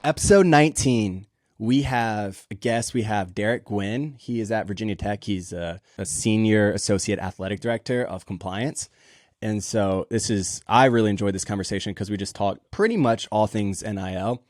Episode 19. We have a guest. We have Derek Gwinn. He is at Virginia Tech. He's a senior associate athletic director of compliance. And so I really enjoyed this conversation because we just talked pretty much all things NIL.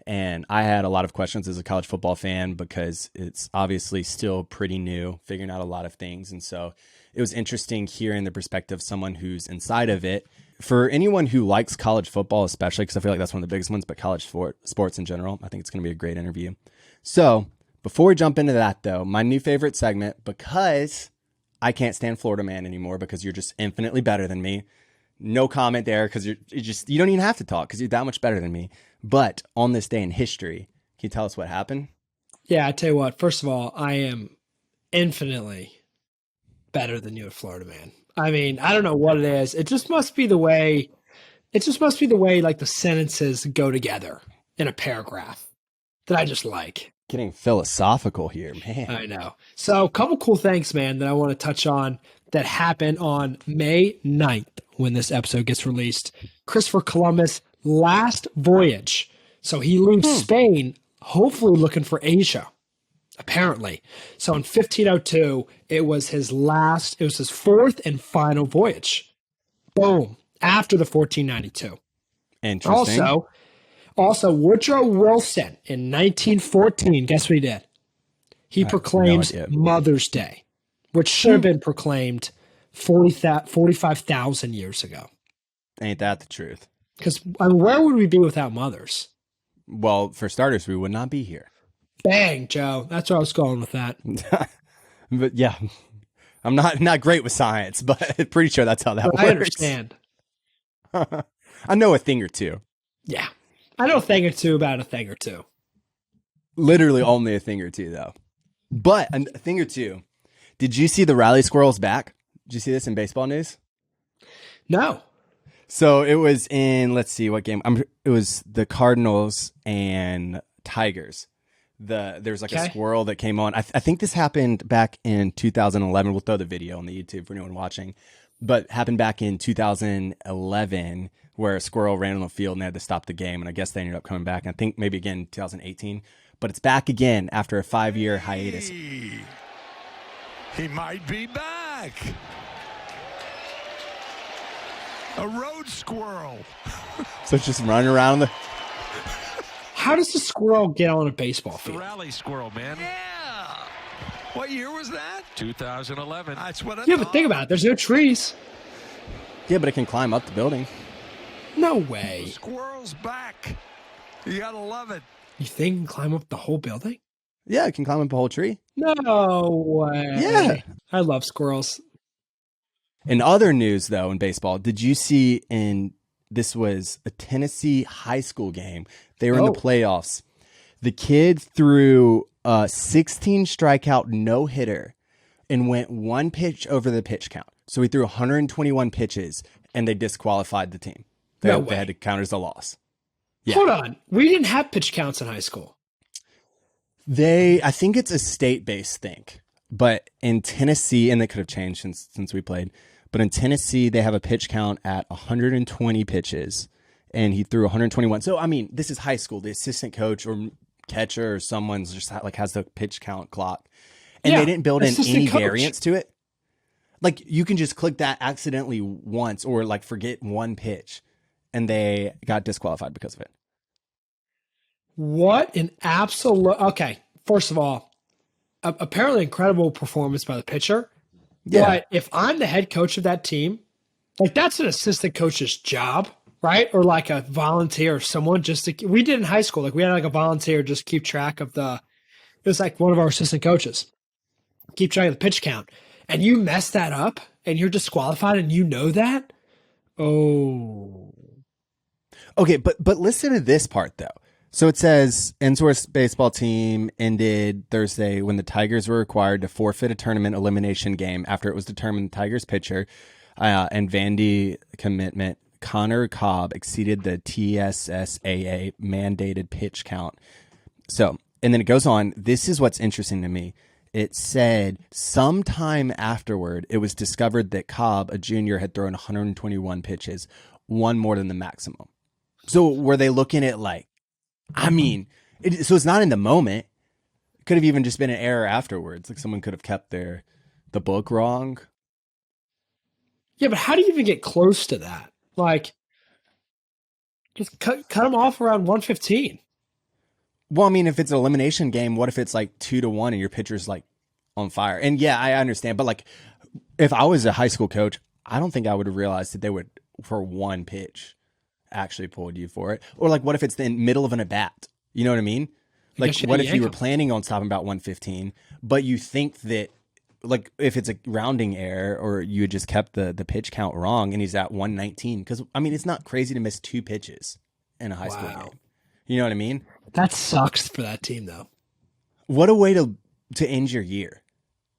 And I had a lot of questions as a college football fan because it's obviously still pretty new, figuring out a lot of things. And so it was interesting hearing the perspective of someone who's inside of it. For anyone who likes college football, especially, because I feel like that's one of the biggest ones, but college sports in general, I think it's going to be a great interview. So before we jump into that, though, my new favorite segment, because I can't stand Florida Man anymore because you're just infinitely better than me. No comment there because you don't even have to talk because you're that much better than me. But on this day in history, can you tell us what happened? Yeah, I tell you what, first of all, I am infinitely better than you at Florida Man. I mean, I don't know what it is. It just must be the way like the sentences go together in a paragraph that I just like. Getting philosophical here, man. I know. So a couple cool things, man, that I want to touch on that happened on May 9th when this episode gets released. Christopher Columbus' last voyage. So he leaves Spain, hopefully looking for Asia, apparently. So in 1502, it was his fourth and final voyage. Boom. After the 1492. Interesting. Also, Woodrow Wilson in 1914, guess what he did? He proclaims Mother's Day, which should have been proclaimed 45,000 years ago. Ain't that the truth? Because where would we be without mothers? Well, for starters, we would not be here. Bang, Joe. That's where I was going with that. But yeah, I'm not great with science, but pretty sure that's how that works. I understand. I know a thing or two. Yeah. I know a thing or two about a thing or two. Literally only a thing or two, though. But a thing or two. Did you see the Rally Squirrels back? Did you see this in baseball news? No. So it was in, let's see what game. It was the Cardinals and Tigers. There was like a squirrel that came on. I think this happened back in 2011. We'll throw the video on the YouTube for anyone watching. But happened back in 2011 where a squirrel ran on the field and they had to stop the game. And I guess they ended up coming back. And I think maybe again 2018. But it's back again after a 5-year hiatus. He might be back. A road squirrel. So it's just running around How does the squirrel get on a baseball field? The rally squirrel, man. Yeah. What year was that? 2011. That's what I Yeah, but think about it. There's no trees. Yeah, but it can climb up the building. No way. The squirrel's back. You gotta love it. You think it can climb up the whole building? Yeah, it can climb up a whole tree. No way. Yeah. I love squirrels. In other news, though, in baseball, did you see this was a Tennessee high school game. They were in the playoffs. The kid threw a 16 strikeout no-hitter and went one pitch over the pitch count. So he threw 121 pitches, and they disqualified the team. They had to count as a loss. Yeah. Hold on. We didn't have pitch counts in high school. I think it's a state-based thing. But in Tennessee, and they could have changed since we played, but in Tennessee, they have a pitch count at 120 pitches, and he threw 121. So, I mean, this is high school. The assistant coach or catcher or someone's just like has the pitch count clock, and they didn't build in any variance to it. Like, you can just click that accidentally once or like forget one pitch, and they got disqualified because of it. What an absolute... Okay, first of all, apparently incredible performance by the pitcher. Yeah. But if I'm the head coach of that team, like that's an assistant coach's job, right? Or like a volunteer or someone we did in high school. Like we had like a volunteer just keep track of it was like one of our assistant coaches. Keep track of the pitch count. And you mess that up and you're disqualified and you know that? Oh. Okay, but listen to this part though. So it says Ensworth's baseball team ended Thursday when the Tigers were required to forfeit a tournament elimination game after it was determined the Tigers pitcher and Vandy commitment Connor Cobb exceeded the TSSAA mandated pitch count. So, and then it goes on. This is what's interesting to me. It said sometime afterward, it was discovered that Cobb, a junior, had thrown 121 pitches, one more than the maximum. So were they looking at like I mean, so it's not in the moment. It could have even just been an error afterwards. Like someone could have kept the book wrong. Yeah, but how do you even get close to that? Like, just cut them off around 115. Well, I mean, if it's an elimination game, what if it's like 2-1 and your pitcher's like on fire? And yeah, I understand. But like, if I was a high school coach, I don't think I would have realized that they would, for one pitch, actually pulled you for it. Or like, what if it's the middle of an at-bat? You know what I mean? Like, what if you were planning on stopping about 115, but you think that, like, if it's a rounding error or you had just kept the pitch count wrong and he's at 119? Because, I mean, it's not crazy to miss 2 pitches in a high school game. You know what I mean? That sucks for that team, though. What a way to end your year.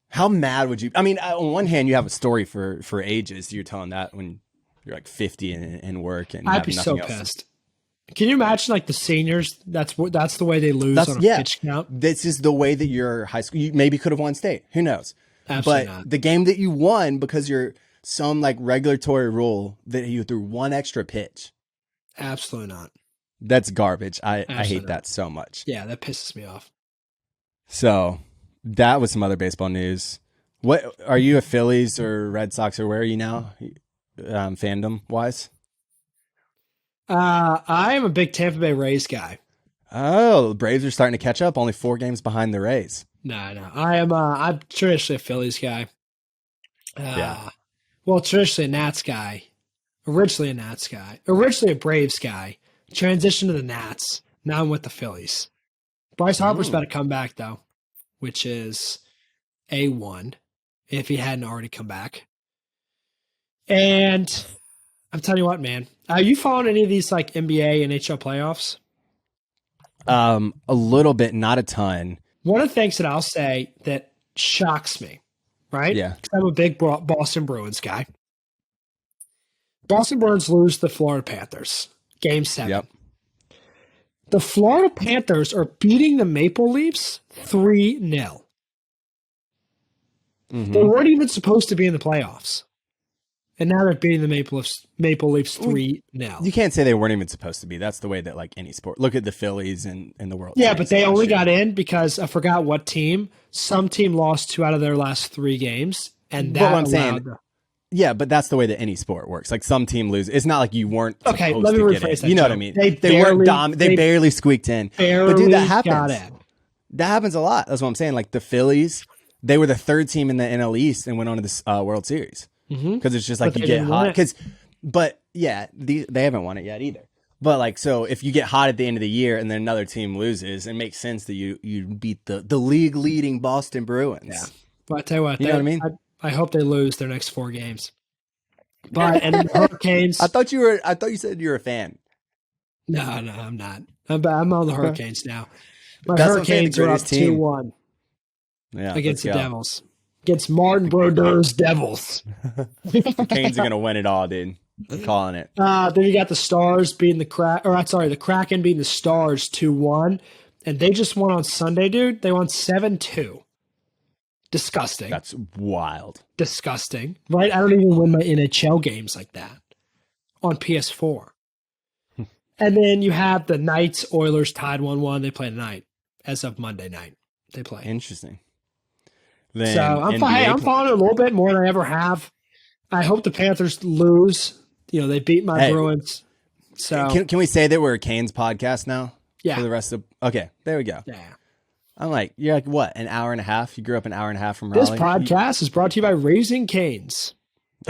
How mad would you? I mean, on one hand, you have a story for ages. You're telling that when you're like 50 and work, and I'd be so pissed. Can you imagine like the seniors? That's the way they lose on a pitch count. This is the way that your high school. You maybe could have won state. Who knows? Absolutely but not. The game that you won because you're some like regulatory rule that you threw one extra pitch. Absolutely not. That's garbage. I hate that so much. Yeah, that pisses me off. So that was some other baseball news. What are you, a Phillies or Red Sox, or where are you now, fandom wise? I am a big Tampa Bay Rays guy. Oh, the Braves are starting to catch up. Only 4 games behind the Rays. No. I'm traditionally a Phillies guy. Yeah. Well, traditionally a Nats guy. Originally a Nats guy. Originally a Braves guy. Transition to the Nats. Now I'm with the Phillies. Bryce Harper's about to come back, though, which is A1 if he hadn't already come back. And I'm telling you what, man. Are you following any of these like NBA, NHL playoffs? A little bit, not a ton. One of the things that I'll say that shocks me, right? Yeah. Because I'm a big Boston Bruins guy. Boston Bruins lose to the Florida Panthers. Game 7. Yep. The Florida Panthers are beating the Maple Leafs 3-0. Mm-hmm. They weren't even supposed to be in the playoffs. And now they're beating the Maple Leafs 3-0. You can't say they weren't even supposed to be. That's the way that like any sport. Look at the Phillies and the World Yeah, Series but they last only year. got in because I forgot what team. Some team lost 2 out of their last 3 games. And that what I'm saying. Yeah, but that's the way that any sport works. Like some team loses. It's not like you weren't supposed to get in. You know what I mean? They weren't they barely squeaked in. But dude, that happens. That happens a lot. That's what I'm saying. Like the Phillies, they were the 3rd team in the NL East and went on to this World Series. Because it's just like you get hot. But yeah, they haven't won it yet either. But like, so if you get hot at the end of the year and then another team loses, it makes sense that you beat the league leading Boston Bruins. Yeah. But I tell you what, you know what I mean? I hope they lose their next 4 games. But and the Hurricanes. I thought you said you were a fan. No, I'm not. I'm on the Hurricanes now. My That's Hurricanes are up 2-1 against the Devils. Against Martin Brodeur's Devils. The Canes are gonna win it all, dude. I'm calling it. Then you got the Stars beating the Kraken beating the Stars 2-1. And they just won on Sunday, dude. They won 7-2. Disgusting. That's wild. Disgusting. Right? I don't even win my NHL games like that on PS4. And then you have the Knights, Oilers tied 1-1. They play tonight as of Monday night. They play. Interesting. Then so I'm following it a little bit more than I ever have. I hope the Panthers lose. You know, they beat my Bruins. So can we say that we're a Canes podcast now? Yeah. For the rest of okay, there we go. Yeah. I'm like, you're like what, an hour and a half? You grew up an hour and a half from Raleigh? This podcast is brought to you by Raising Canes.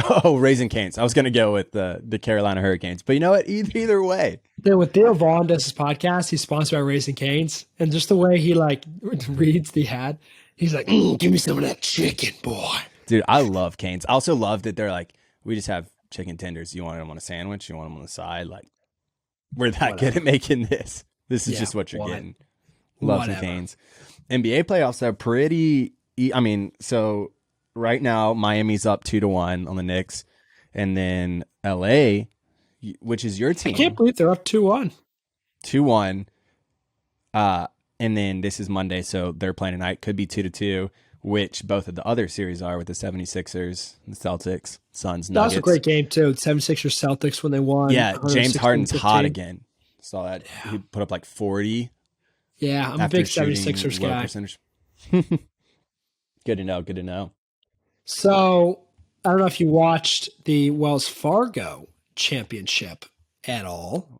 Oh, Raising Canes. I was going to go with the Carolina Hurricanes, but you know what? Either way. Then with Theo Vaughn does his podcast, he's sponsored by Raising Canes, and just the way he like reads the ad, he's like, "Give me some of that chicken, boy." Dude, I love Canes. I also love that they're like, we just have chicken tenders. You want them on a sandwich? You want them on the side? Like, we're that good at making this. This is just what you're getting. Love the Canes. NBA playoffs are pretty. I mean, so right now Miami's up 2-1 on the Knicks, and then LA, which is your team. I can't believe they're up 2-1. 2-1. And then this is Monday, so they're playing tonight. Could be 2-2, which both of the other series are with the 76ers, the Celtics, Suns, Nuggets. That was a great game too. 76ers Celtics when they won. Yeah, James Harden's hot again. Saw that. He put up like 40. Yeah, I'm a after big shooting 76ers low guy. Percentage. Good to know. Good to know. So I don't know if you watched the Wells Fargo championship at all.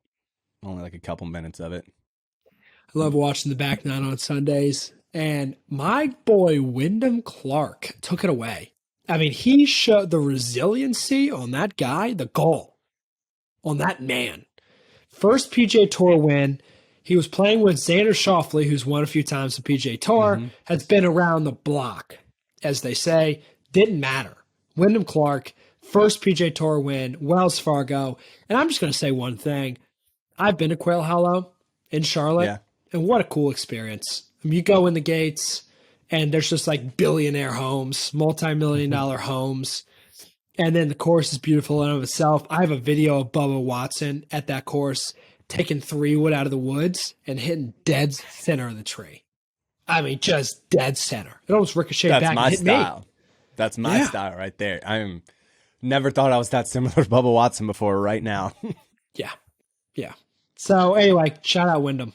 Only like a couple minutes of it. I love watching the back nine on Sundays. And my boy Wyndham Clark took it away. I mean, he showed the resiliency on that guy, the goal on that man. First PGA Tour win. He was playing with Xander Schauffele, who's won a few times the PGA Tour, has been around the block, as they say. Didn't matter. Wyndham Clark, first PGA Tour win, Wells Fargo. And I'm just going to say one thing. I've been to Quail Hollow in Charlotte, and what a cool experience. I mean, you go in the gates, and there's just like billionaire homes, multi-million-dollar homes. And then the course is beautiful in and of itself. I have a video of Bubba Watson at that course taking 3-wood out of the woods and hitting dead center of the tree. I mean, just dead center. It almost ricocheted back and hit style. me. That's my style right there. I'm never thought I was that similar to Bubba Watson before right now. Yeah. So anyway, shout out Wyndham.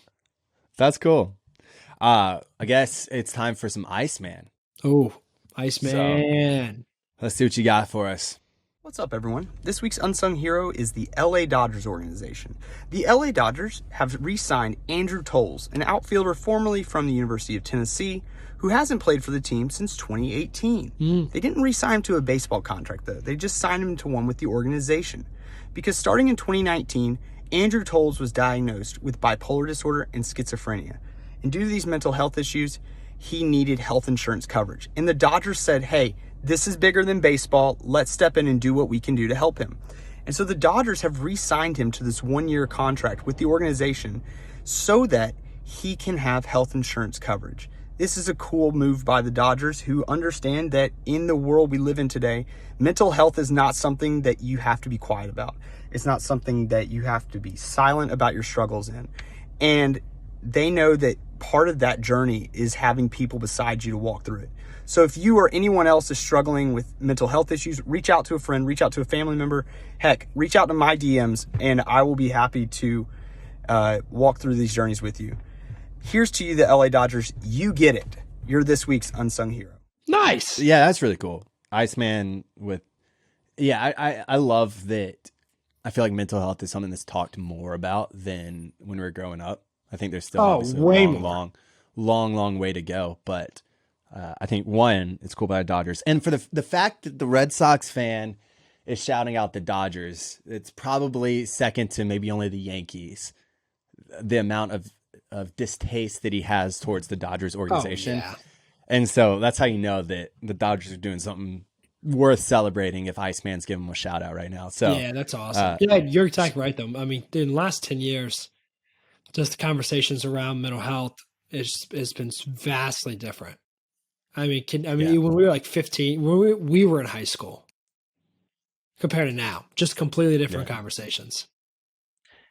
That's cool. I guess it's time for some Iceman. Oh, Iceman. Let's see what you got for us. What's up, everyone? This week's Unsung Hero is the LA Dodgers organization. The LA Dodgers have re-signed Andrew Tolles, an outfielder formerly from the University of Tennessee, who hasn't played for the team since 2018. They didn't re-sign him to a baseball contract, though. They just signed him to one with the organization. Because starting in 2019, Andrew Tolles was diagnosed with bipolar disorder and schizophrenia. And due to these mental health issues, he needed health insurance coverage. And the Dodgers said, hey, this is bigger than baseball. Let's step in and do what we can do to help him. And so the Dodgers have re-signed him to this one-year contract with the organization so that he can have health insurance coverage. This is a cool move by the Dodgers, who understand that in the world we live in today, mental health is not something that you have to be quiet about. It's not something that you have to be silent about your struggles in. And they know that part of that journey is having people beside you to walk through it. So if you or anyone else is struggling with mental health issues, reach out to a friend, reach out to a family member. Heck, reach out to my DMs, and I will be happy to walk through these journeys with you. Here's to you, the LA Dodgers. You get it. You're this week's Unsung Hero. Nice. Yeah, that's really cool. Iceman with, I love that. I feel like mental health is something that's talked more about than when we were growing up. I think there's still obviously a long way to go, but I think one, it's cool by the Dodgers, and for the fact that the Red Sox fan is shouting out the Dodgers, it's probably second to maybe only the Yankees. The amount of distaste that he has towards the Dodgers organization, and so that's how you know that the Dodgers are doing something worth celebrating. If Iceman's giving him a shout out right now, so yeah, that's awesome. You're exactly right, though. I mean, in the last 10 years, just the conversations around mental health has been vastly different. I mean, when we were like 15, when we were in high school, compared to now, just completely different conversations.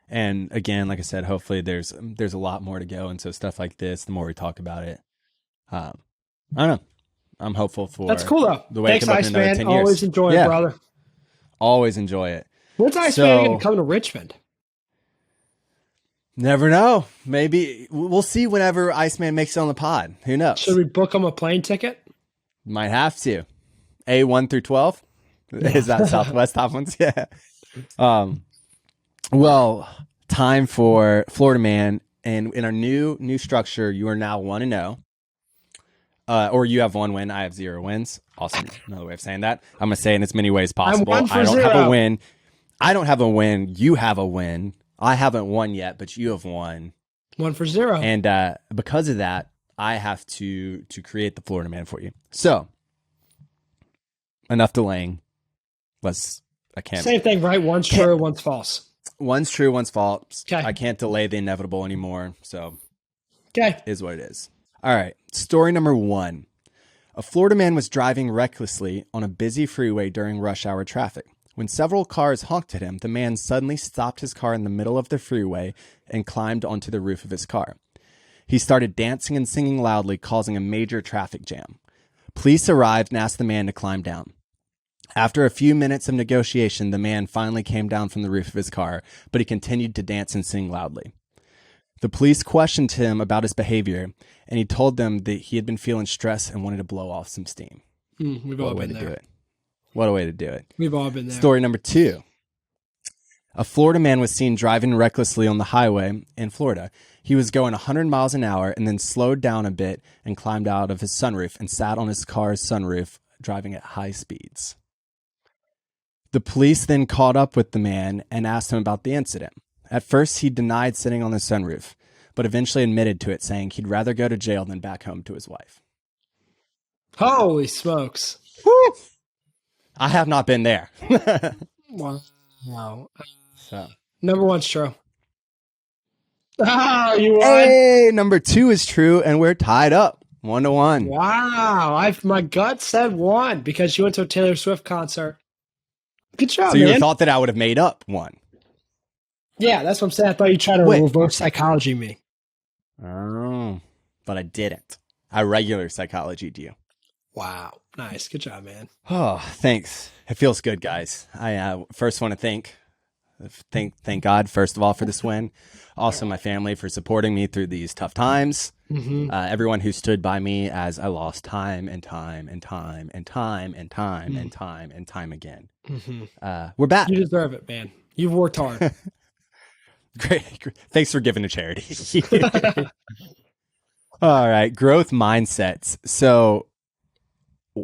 And again, like I said, hopefully there's a lot more to go, and so stuff like this, the more we talk about it, I don't know. I'm hopeful for that's cool though. The way Thanks, it come up in another 10 Iceman. years. Always enjoy it, brother. Always enjoy it. When's Iceman going to come to Richmond? Never know. Maybe we'll see whenever Iceman makes it on the pod. Who knows? Should we book him a plane ticket? Might have to. A1 through 12? Is that Southwest top ones? Yeah. Well, time for Florida Man. And in our new structure, you are now 1-0. Or you have 1 win. I have 0 wins. Awesome. Another way of saying that. I'm going to say it in as many ways possible. I'm 1 for I don't 0. have a win. I don't have a win. You have a win. I haven't won yet, but you have won. 1 for 0. And because of that, I have to create the Florida Man for you. So, enough delaying. I can't. Same thing, right? One's true, one's false. One's true, one's false. Okay. I can't delay the inevitable anymore. So, okay, is what it is. All right. Story number 1. A Florida man was driving recklessly on a busy freeway during rush hour traffic. When several cars honked at him, the man suddenly stopped his car in the middle of the freeway and climbed onto the roof of his car. He started dancing and singing loudly, causing a major traffic jam. Police arrived and asked the man to climb down. After a few minutes of negotiation, the man finally came down from the roof of his car, but he continued to dance and sing loudly. The police questioned him about his behavior, and he told them that he had been feeling stressed and wanted to blow off some steam. We've all been there. What a way to do it. We've all been there. Story number 2. A Florida man was seen driving recklessly on the highway in Florida. He was going 100 miles an hour and then slowed down a bit and climbed out of his sunroof and sat on his car's sunroof, driving at high speeds. The police then caught up with the man and asked him about the incident. At first, he denied sitting on the sunroof, but eventually admitted to it, saying he'd rather go to jail than back home to his wife. Holy smokes. Woo! I have not been there. Wow. So. Number 1's true. Oh, you won. Hey, number 2 is true, and we're tied up 1-1. Wow. My gut said 1 because you went to a Taylor Swift concert. Good job, So you man. thought that I would have made up 1. Yeah, that's what I'm saying. I thought you tried to reverse psychology me. Oh, but I didn't. I regular psychology'd you. Wow. Nice. Good job, man. Oh, thanks. It feels good, guys. I first want to thank God, first of all, for this win. Also, my family for supporting me through these tough times. Mm-hmm. Everyone who stood by me as I lost time and time and time and time and time and time and time again. Mm-hmm. We're back. You deserve it, man. You've worked hard. Great. Thanks for giving to charity. All right. Growth mindsets. So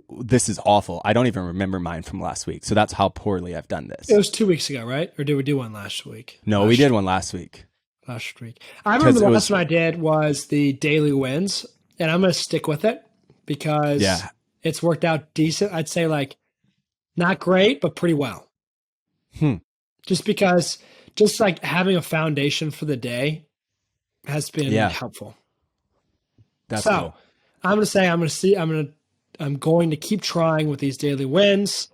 this is awful. I don't even remember mine from last week. So that's how poorly I've done this. It was 2 weeks ago, right? Or did we do one last week? No, we did one last week. Last week. I remember the last one I did was the daily wins, and I'm going to stick with it because it's worked out decent. I'd say like not great, but pretty well. Just because just like having a foundation for the day has been helpful. That's cool. I'm going to say I'm going to keep trying with these daily wins.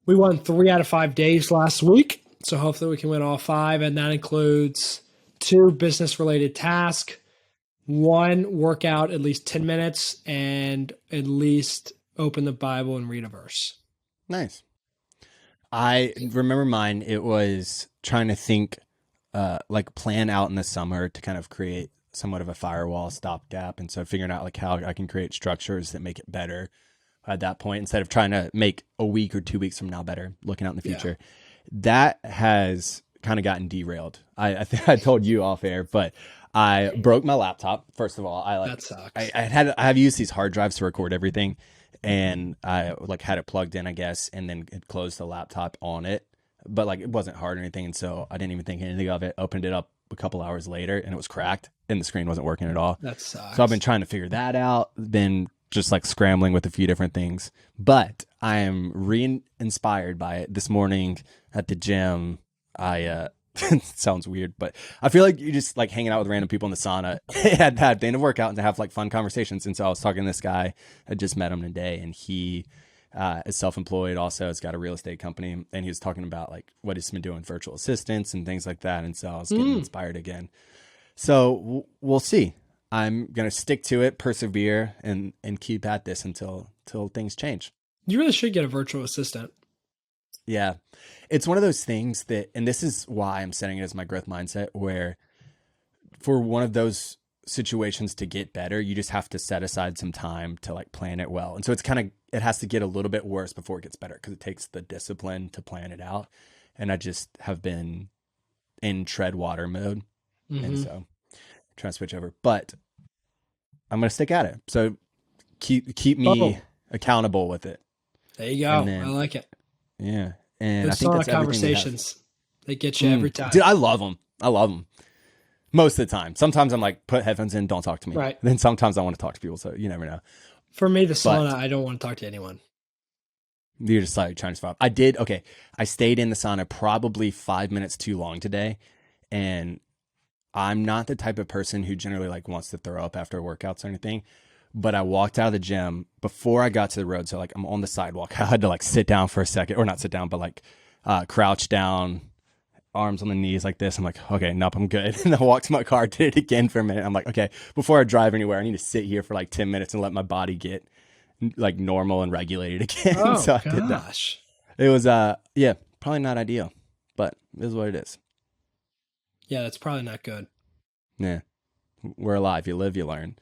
We won 3 out of 5 days last week, so hopefully we can win all 5, and that includes 2 business-related tasks, 1 workout at least 10 minutes, and at least open the Bible and read a verse. Nice. I remember mine. It was trying to think, like plan out in the summer to kind of create somewhat of a firewall stopgap. And so figuring out like how I can create structures that make it better at that point, instead of trying to make a week or 2 weeks from now better, looking out in the future. That has kind of gotten derailed. I think I told you off air, but I broke my laptop. First of all, that sucks. I have used these hard drives to record everything, and I like had it plugged in, I guess, and then it closed the laptop on it, but like it wasn't hard or anything, and so I didn't even think anything of it. Opened it up a couple hours later, and it was cracked, and the screen wasn't working at all. That sucks. So I've been trying to figure that out. Been just like scrambling with a few different things, but I am re-inspired by it. This morning at the gym, it sounds weird, but I feel like you just like hanging out with random people in the sauna at the end of workout and to have like fun conversations. And so I was talking to this guy. I just met him today, and he is self-employed. Also, has got a real estate company, and he was talking about like what he's been doing, virtual assistants and things like that. And so I was getting inspired again. So we'll see. I'm gonna stick to it, persevere, and keep at this until things change. You really should get a virtual assistant. Yeah. It's one of those things that, and this is why I'm setting it as my growth mindset, where for one of those situations to get better, you just have to set aside some time to like plan it well. And so it has to get a little bit worse before it gets better, because it takes the discipline to plan it out. And I just have been in tread water mode. And so trying to switch over, but I'm going to stick at it. So keep me accountable with it. There you go. I like it. Yeah. And Good I think that's conversations. They get you every time. Dude, I love them. Most of the time. Sometimes I'm like, put headphones in, don't talk to me. Right. Then sometimes I want to talk to people. So you never know. For me, the sauna, I don't want to talk to anyone. You're just like trying to stop. I stayed in the sauna probably 5 minutes too long today. And I'm not the type of person who generally like wants to throw up after workouts or anything. But I walked out of the gym before I got to the road. So like I'm on the sidewalk. I had to like sit down for a second, or not sit down, but like crouch down, arms on the knees like this. I'm like, okay, nope, I'm good. And I walked to my car, did it again for a minute. I'm like, okay, before I drive anywhere, I need to sit here for like 10 minutes and let my body get like normal and regulated again. Oh, so I did that. It was, yeah, probably not ideal, but it is what it is. Yeah, that's probably not good. Yeah, we're alive. You live, you learn.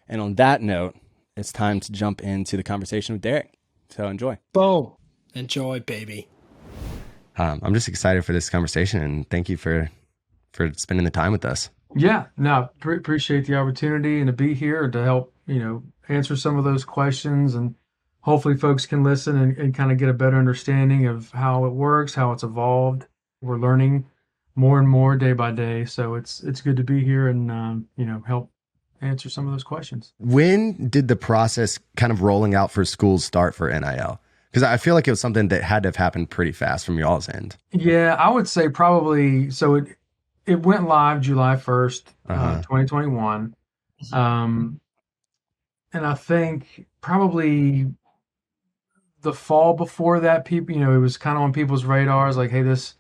And on that note, it's time to jump into the conversation with Derek. So enjoy. Boom. Enjoy, baby. I'm just excited for this conversation, and thank you for spending the time with us. Yeah, no, appreciate the opportunity and to be here and to help, answer some of those questions, and hopefully folks can listen and kind of get a better understanding of how it works, how it's evolved. We're learning more and more day by day. So it's good to be here and, help answer some of those questions. When did the process kind of rolling out for schools start for NIL? Because I feel like it was something that had to have happened pretty fast from y'all's end. Yeah, I would say probably, so it went live July 1st, 2021. And I think probably the fall before that, people, it was kind of on people's radars, like, hey, this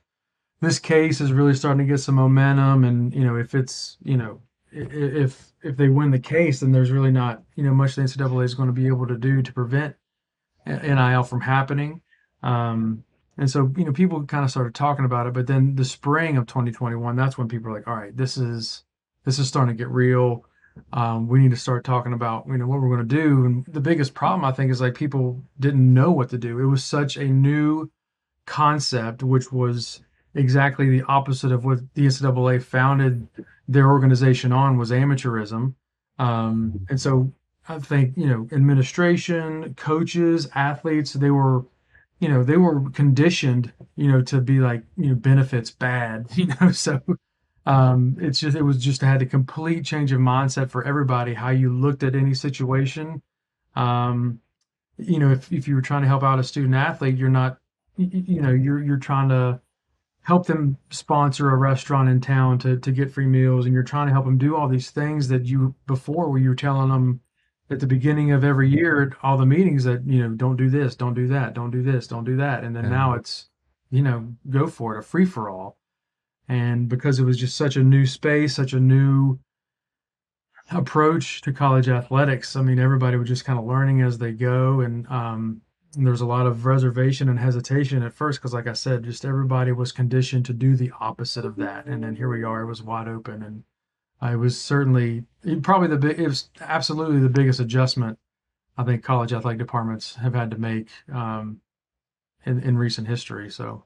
case is really starting to get some momentum. And, if it's, if they win the case, then there's really not, much the NCAA is going to be able to do to prevent NIL from happening. And so, people kind of started talking about it, but then the spring of 2021, that's when people are like, all right, this is starting to get real. We need to start talking about, what we're going to do. And the biggest problem, I think, is like people didn't know what to do. It was such a new concept, which was exactly the opposite of what the NCAA founded their organization on, was amateurism. And so I think, administration, coaches, athletes, they were conditioned, to be like, benefits bad, so it was just had a complete change of mindset for everybody, how you looked at any situation. If you were trying to help out a student athlete, you're not, you're trying to help them sponsor a restaurant in town to get free meals, and you're trying to help them do all these things that where you were telling them at the beginning of every year at all the meetings that, don't do this, don't do that, don't do this, don't do that. And then now it's, go for it, a free for all. And because it was just such a new space, such a new approach to college athletics, I mean, everybody was just kind of learning as they go. And there was a lot of reservation and hesitation at first, because like I said, just everybody was conditioned to do the opposite of that. And then here we are, it was wide open. And it was certainly it was absolutely the biggest adjustment I think college athletic departments have had to make in recent history. So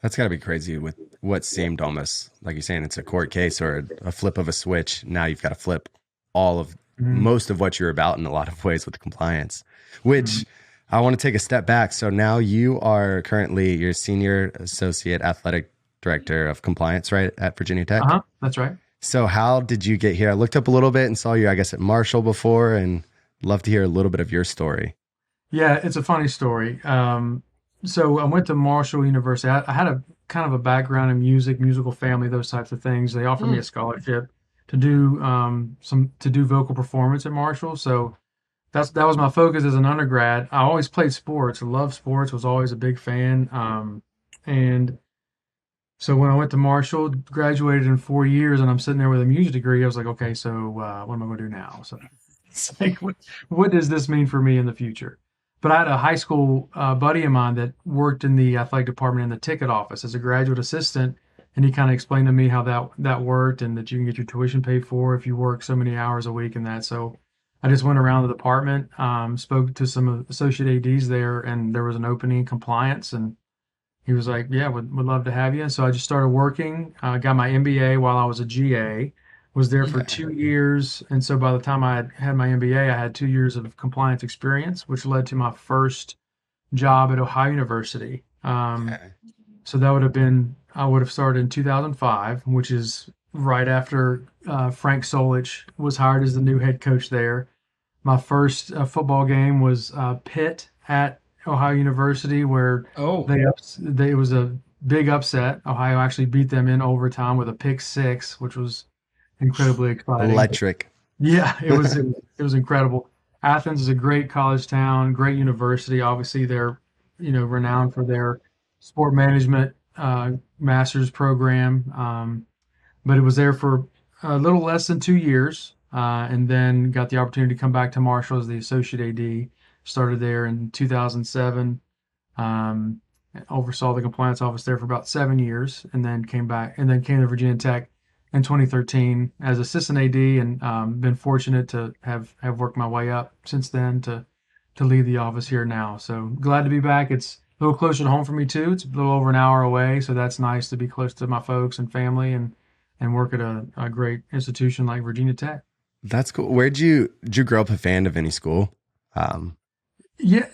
that's got to be crazy with what seemed almost, like you're saying, it's a court case or a flip of a switch. Now you've got to flip all of most of what you're about in a lot of ways with compliance, which I want to take a step back. So now you are currently your senior associate athletic director of compliance, right, at Virginia Tech? That's right. So how did you get here? I looked up a little bit and saw you, I guess, at Marshall before, and love to hear a little bit of your story. Yeah, it's a funny story. So I went to Marshall University. I had a kind of a background in musical family, those types of things. They offered me a scholarship to do vocal performance at Marshall. So that was my focus as an undergrad. I always played sports. I loved sports. Was always a big fan. And so when I went to Marshall, graduated in 4 years, and I'm sitting there with a music degree, I was like, okay, so what am I going to do now? So it's like, what does this mean for me in the future? But I had a high school buddy of mine that worked in the athletic department in the ticket office as a graduate assistant, and he kind of explained to me how that worked, and that you can get your tuition paid for if you work so many hours a week and that. So I just went around the department, spoke to some associate ADs there, and there was an opening in compliance, and he was like, yeah, would love to have you. So I just started working, got my MBA while I was a GA, was there for 2 years. And so by the time I had my MBA, I had 2 years of compliance experience, which led to my first job at Ohio University. So that I would have started in 2005, which is right after Frank Solich was hired as the new head coach there. My first football game was Pitt at Ohio University, where it was a big upset. Ohio actually beat them in overtime with a pick six, which was incredibly exciting. Electric. Yeah, it was incredible. Athens is a great college town, great university. Obviously, they're renowned for their sport management master's program. But it was there for a little less than 2 years, and then got the opportunity to come back to Marshall as the associate AD. Started there in 2007. oversaw the compliance office there for about 7 years, and then came to Virginia Tech in 2013 as assistant AD, and been fortunate to have worked my way up since then to lead the office here now. So glad to be back. It's a little closer to home for me too. It's a little over an hour away, so that's nice to be close to my folks and family and work at a great institution like Virginia Tech. That's cool. Did you grow up a fan of any school? Yeah.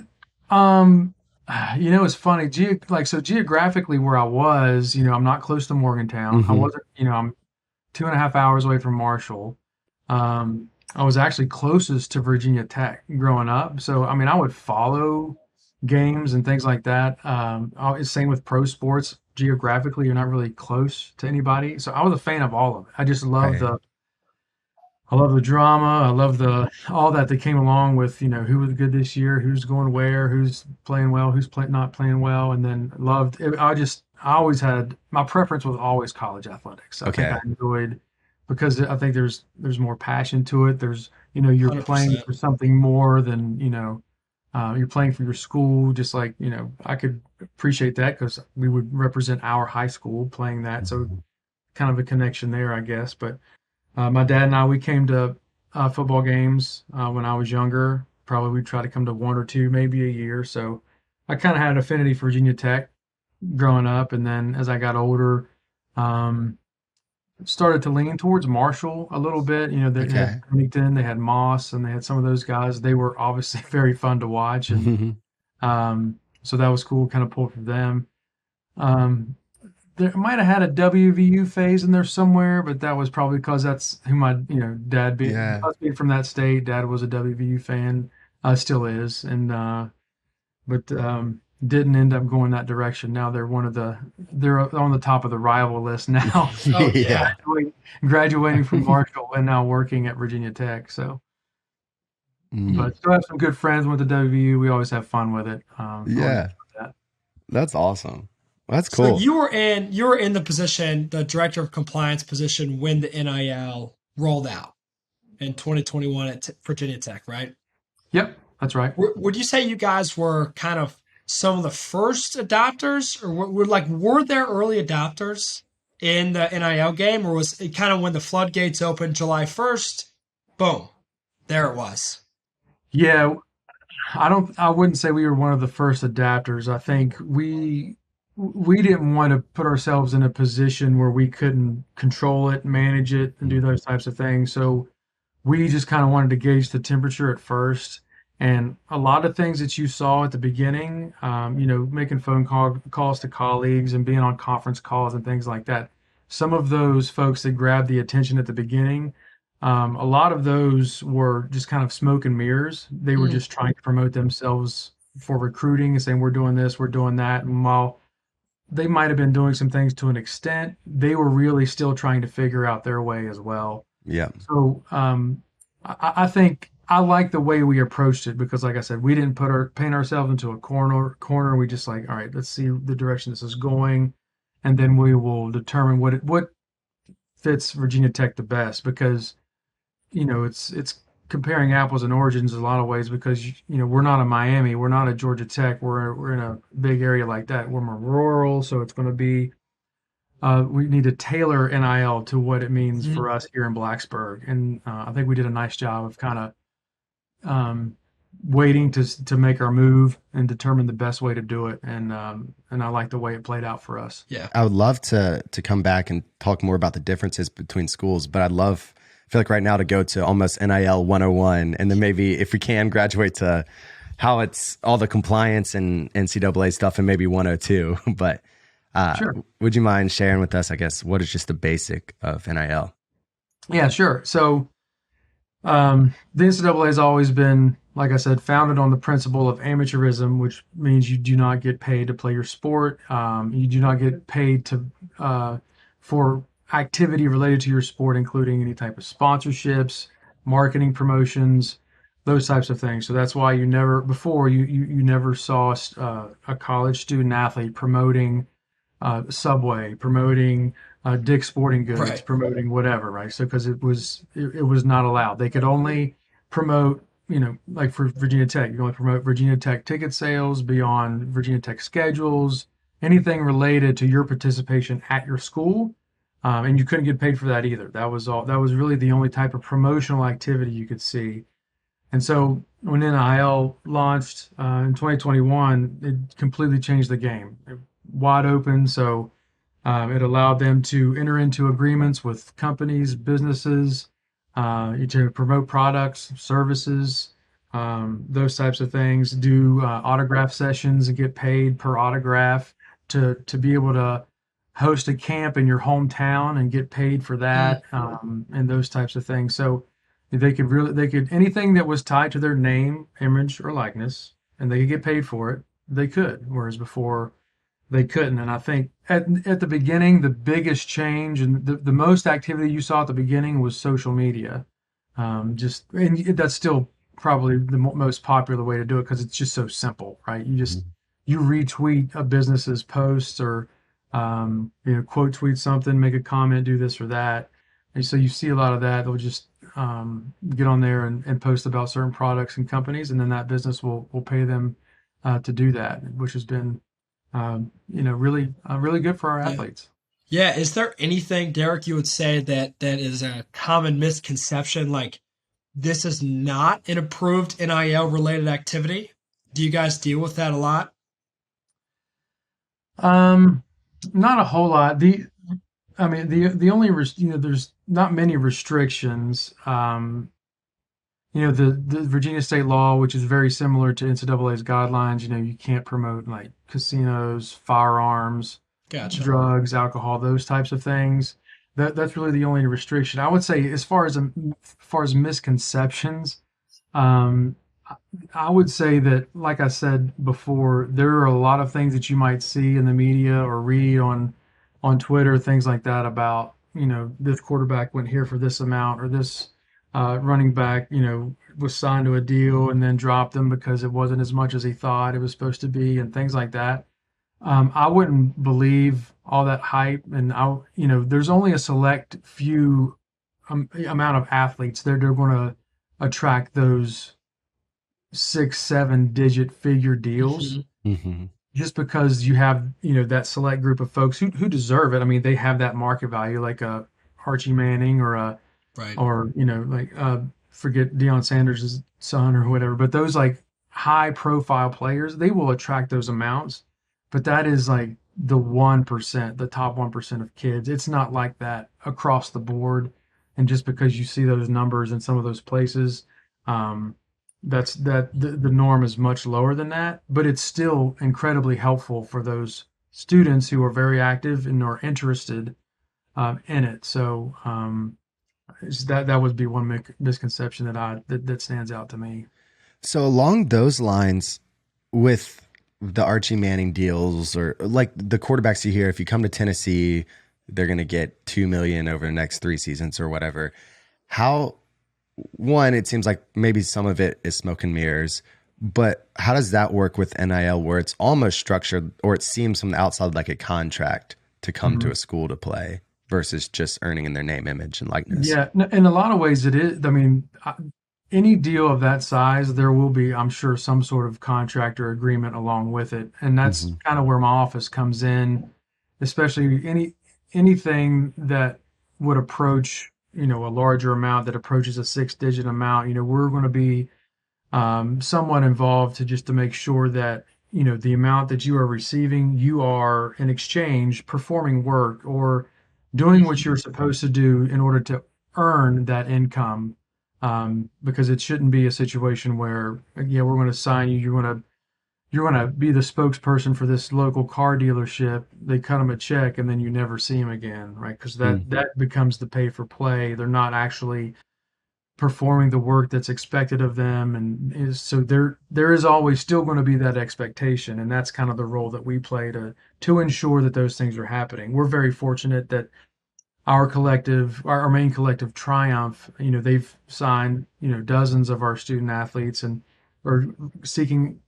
It's funny. Geographically where I was, I'm not close to Morgantown. I wasn't, I'm 2.5 hours away from Marshall. I was actually closest to Virginia Tech growing up. So, I would follow games and things like that. Same with pro sports. Geographically, you're not really close to anybody. So I was a fan of all of it. I just love I love the drama. I love all that came along with, who was good this year, who's going where, who's playing well, who's not playing well. And then loved it. I always had, my preference was always college athletics. I think I enjoyed, because I think there's more passion to it. There's, you're 100%. Playing for something more than, you're playing for your school. Just like, I could appreciate that because we would represent our high school playing that. So kind of a connection there, I guess. But my dad and I, we came to football games when I was younger. Probably we'd try to come to 1 or 2, maybe a year. So I kind of had an affinity for Virginia Tech growing up. And then as I got older, started to lean towards Marshall a little bit. They had Pennington, they had Moss, and they had some of those guys. They were obviously very fun to watch. And so that was cool, kind of pulled for them. There might have had a WVU phase in there somewhere, but that was probably because that's who my, dad being from that state. Dad was a WVU fan, still is, and but didn't end up going that direction. Now they're on the top of the rival list now. Graduating from Marshall and now working at Virginia Tech. So, but still have some good friends with the WVU. We always have fun with it. That's awesome. That's cool. So you were in the position, the director of compliance position, when the NIL rolled out in 2021 at Virginia Tech, right? Yep, that's right. Would you say you guys were kind of some of the first adopters, or were there early adopters in the NIL game, or was it kind of when the floodgates opened July 1st, boom, there it was? Yeah, I wouldn't say we were one of the first adapters. I think we didn't want to put ourselves in a position where we couldn't control it, manage it, and do those types of things. So we just kind of wanted to gauge the temperature at first. And a lot of things that you saw at the beginning, making phone calls to colleagues and being on conference calls and things like that. Some of those folks that grabbed the attention at the beginning, a lot of those were just kind of smoke and mirrors. They were just trying to promote themselves for recruiting and saying, we're doing this, we're doing that. And while they might have been doing some things to an extent, they were really still trying to figure out their way as well. Yeah. So I think I like the way we approached it because, like I said, we didn't paint ourselves into a corner. We just all right, let's see the direction this is going, and then we will determine what fits Virginia Tech the best. Because it's comparing apples and oranges in a lot of ways because we're not a Miami, we're not a Georgia Tech, we're in a big area like that. We're more rural, so it's going to be we need to tailor NIL to what it means for us here in Blacksburg, and I think we did a nice job of kind of waiting to make our move and determine the best way to do it, and I like the way it played out for us. Yeah, I would love to come back and talk more about the differences between schools, but I feel like right now to go to almost NIL 101, and then maybe if we can graduate to how it's all the compliance and NCAA stuff and maybe 102. But sure. Would you mind sharing with us, I guess, what is just the basic of NIL? Yeah, sure. So the NCAA has always been, like I said, founded on the principle of amateurism, which means you do not get paid to play your sport. You do not get paid for activity related to your sport, including any type of sponsorships, marketing promotions, those types of things. So that's why you never saw a college student athlete promoting Subway, promoting Dick's Sporting Goods, right, promoting whatever, right? So because it was not allowed. They could only promote like for Virginia Tech, you only promote Virginia Tech ticket sales beyond Virginia Tech schedules, anything related to your participation at your school. And you couldn't get paid for that either. That was really the only type of promotional activity you could see. And so when NIL launched in 2021, it completely changed the game. Wide open. So it allowed them to enter into agreements with companies, businesses, to promote products, services, those types of things, do autograph sessions and get paid per autograph, to be able to host a camp in your hometown and get paid for that, and those types of things. So they could anything that was tied to their name, image, or likeness, and they could get paid for it, they could, whereas before they couldn't. And I think at the beginning, the biggest change and the most activity you saw at the beginning was social media. And that's still probably the most popular way to do it, because it's just so simple, right? You retweet a business's posts, or quote tweet something, make a comment, do this or that. And so you see a lot of that. They'll just get on there and post about certain products and companies, and then that business will pay them to do that, which has been really good for our athletes. Yeah. Is there anything, Derek, you would say that is a common misconception? Like, this is not an approved NIL related activity? Do you guys deal with that a lot? Not a whole lot. The only there's not many restrictions. The Virginia state law, which is very similar to NCAA's guidelines, you can't promote like casinos, firearms, Gotcha. drugs, alcohol, those types of things. That's really the only restriction. I would say, as far as misconceptions, I would say that, like I said before, there are a lot of things that you might see in the media or read on Twitter, things like that, about, this quarterback went here for this amount, or this running back, was signed to a deal and then dropped them because it wasn't as much as he thought it was supposed to be, and things like that. I wouldn't believe all that hype, and there's only a select few amount of athletes that they're going to attract those 6-7 digit figure deals. Just because you have that select group of folks who deserve it. I mean, they have that market value, like a Archie Manning, or a Right. or forget Deion Sanders' son or whatever, but those like high profile players, they will attract those amounts. But that is like the 1%, the top 1% of kids. It's not like that across the board. And just because you see those numbers in some of those places, the norm is much lower than that. But it's still incredibly helpful for those students who are very active and are interested in it. So that would be one misconception that stands out to me. So along those lines, with the Archie Manning deals, or like the quarterbacks you hear, if you come to Tennessee, they're going to get $2 million over the next 3 seasons or whatever. It seems like maybe some of it is smoke and mirrors, but how does that work with NIL, where it's almost structured, or it seems from the outside like a contract to come to a school to play, versus just earning in their name, image, and likeness? Yeah, in a lot of ways it is. I mean, any deal of that size, there will be, I'm sure, some sort of contract or agreement along with it. And that's kind of where my office comes in, especially anything that would approach, a larger amount, that approaches a 6-digit amount. We're going to be somewhat involved to make sure that, the amount that you are receiving, you are in exchange performing work or doing what you're supposed to do in order to earn that income. Because it shouldn't be a situation where, we're going to sign you, you're going to be the spokesperson for this local car dealership. They cut them a check and then you never see them again, right? Because that becomes the pay for play. They're not actually performing the work that's expected of them, and so there is always still going to be that expectation, and that's kind of the role that we play to ensure that those things are happening. We're very fortunate that our collective, our main collective, Triumph, they've signed dozens of our student athletes, and are seeking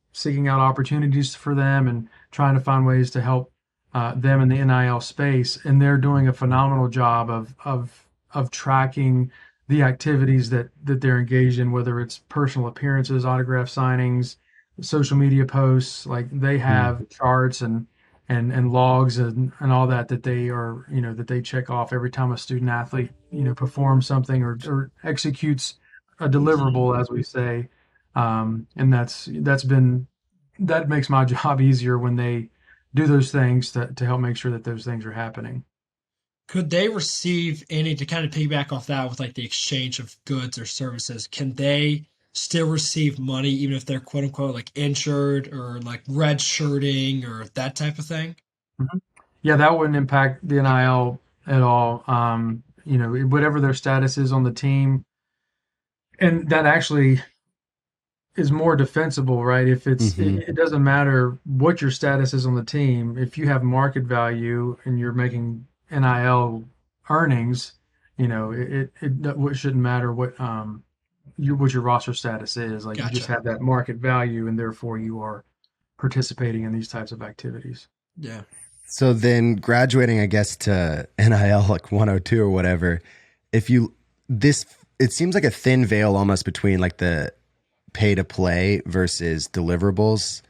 out opportunities for them and trying to find ways to help them in the NIL space. And they're doing a phenomenal job of tracking the activities that they're engaged in, whether it's personal appearances, autograph signings, social media posts. Like they have charts and logs and all that they are, that they check off every time a student athlete, performs something or executes a deliverable, as we say. And that makes my job easier when they do those things to help make sure that those things are happening. Could they receive any, to kind of piggyback off that with like the exchange of goods or services, can they still receive money even if they're quote unquote like injured or like red shirting or that type of thing? Mhm. Yeah, that wouldn't impact the NIL at all. Whatever their status is on the team, and that actually is more defensible, right? If it doesn't matter what your status is on the team, if you have market value and you're making NIL earnings, it shouldn't matter what your roster status is. Like you just Gotcha. have that market value, and therefore you are participating in these types of activities. Yeah. So then graduating, I guess, to NIL like 102 or whatever, it seems like a thin veil almost between like the pay to play versus deliverables.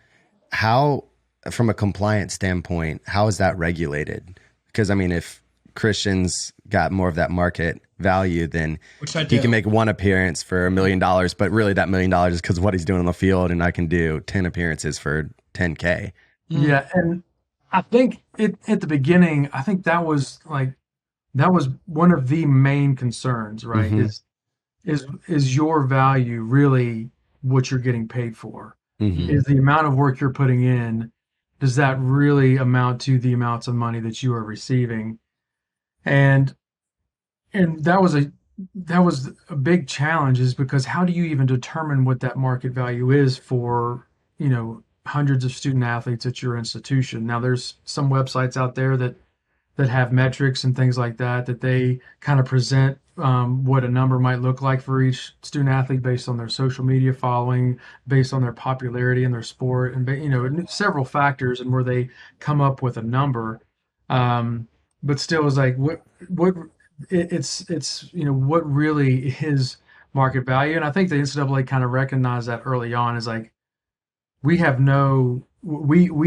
How, from a compliance standpoint, how is that regulated? Because I mean, if Christian's got more of that market value, then he can make one appearance for $1 million, but really that $1 million is because of what he's doing on the field, and I can do 10 appearances for $10K. Yeah, and I think at the beginning, I think that was one of the main concerns, right? Is your value really what you're getting paid for? Is the amount of work you're putting in, does that really amount to the amounts of money that you are receiving? And that was a big challenge, is because how do you even determine what that market value is for, hundreds of student athletes at your institution? Now there's some websites out there that have metrics and things like that they kind of present what a number might look like for each student athlete based on their social media following, based on their popularity in their sport, and several factors, and where they come up with a number. But still, is like what what really is market value? And I think the NCAA kind of recognized that early on, is like we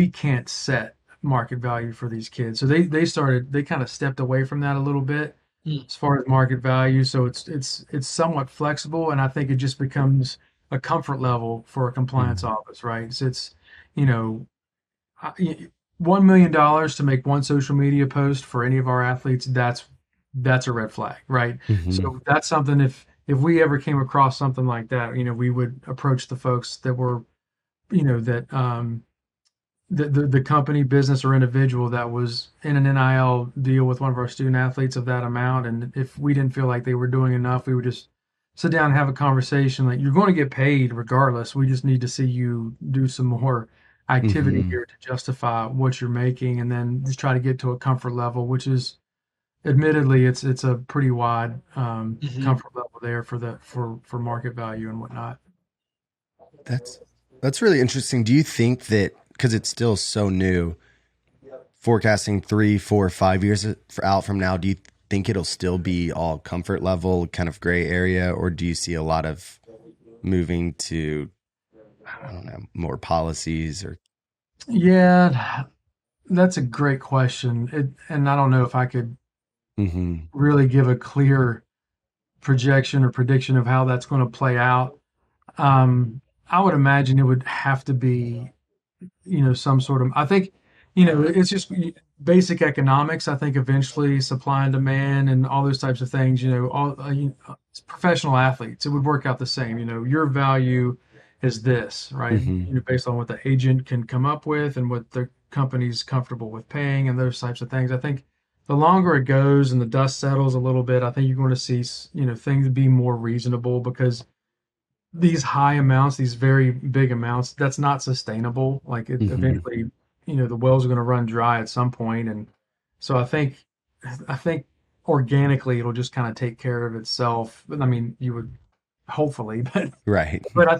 can't set market value for these kids. So they kind of stepped away from that a little bit as far as market value. So it's somewhat flexible, and I think it just becomes a comfort level for a compliance office, right? So it's, $1 million to make one social media post for any of our athletes, that's a red flag, right? So that's something, if we ever came across something like that, we would approach the folks that were, the company, business, or individual that was in an NIL deal with one of our student athletes of that amount. And if we didn't feel like they were doing enough, we would just sit down and have a conversation. Like, you're going to get paid regardless. We just need to see you do some more activity here to justify what you're making, and then just try to get to a comfort level, which is, admittedly, it's a pretty wide comfort level there for market value and whatnot. That's really interesting. Do you think that, because it's still so new, forecasting 3, 4, 5 years out from now, do you think it'll still be all comfort level, kind of gray area, or do you see a lot of moving to, I don't know, more policies? Or Yeah, that's a great question. And I don't know if I could really give a clear projection or prediction of how that's going to play out. I would imagine it would have to be, some sort of, I think, it's just basic economics. I think eventually supply and demand and all those types of things, professional athletes, it would work out the same. Your value is this, right? Based on what the agent can come up with and what the company's comfortable with paying and those types of things. I think the longer it goes and the dust settles a little bit, I think you're going to see, things be more reasonable, because these high amounts, these very big amounts, that's not sustainable. Like eventually, the wells are going to run dry at some point. And so I think organically it'll just kind of take care of itself. But I mean, you would hopefully, but right. But I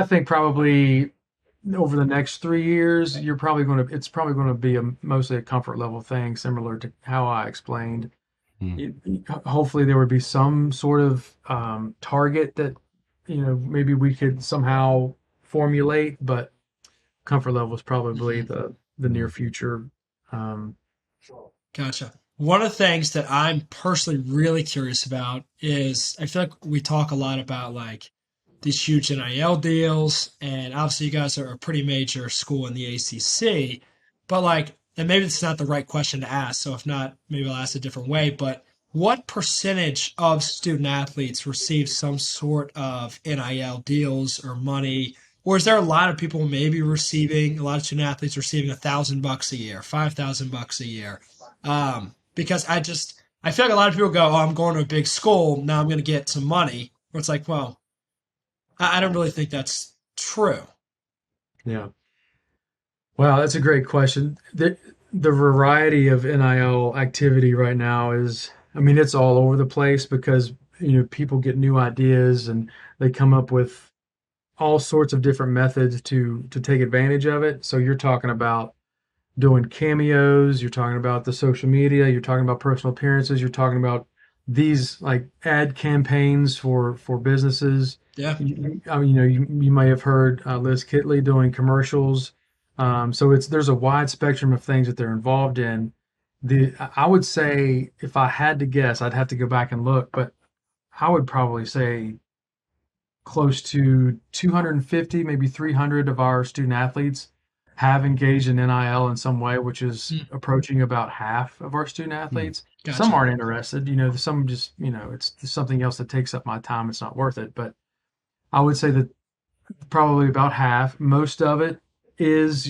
think probably over the next 3 years, it's probably going to be mostly a comfort level thing, similar to how I explained. hopefully there would be some sort of target that, maybe we could somehow formulate, but comfort level is probably the near future. Gotcha. One of the things that I'm personally really curious about is I feel like we talk a lot about like these huge NIL deals, and obviously you guys are a pretty major school in the ACC, but like, and maybe it's not the right question to ask, so if not, maybe I'll ask a different way, but what percentage of student athletes receive some sort of NIL deals or money? Or is there a lot of people maybe receiving, a lot of student athletes receiving $1,000 a year, $5,000 a year? Because I feel like a lot of people go, oh, I'm going to a big school, now I'm going to get some money. Where it's like, well, I don't really think that's true. Yeah. Wow, that's a great question. The variety of NIL activity right now is, it's all over the place because, people get new ideas and they come up with all sorts of different methods to take advantage of it. So you're talking about doing cameos, you're talking about the social media, you're talking about personal appearances, you're talking about these like ad campaigns for businesses. Yeah. You may have heard Liz Kitley doing commercials. So there's a wide spectrum of things that they're involved in. I would say if I had to guess, I'd have to go back and look, but I would probably say close to 250, maybe 300 of our student athletes have engaged in NIL in some way, which is approaching about half of our student athletes. Gotcha. Some aren't interested, some just, it's something else that takes up my time. It's not worth it. But I would say that probably about half. Most of it is,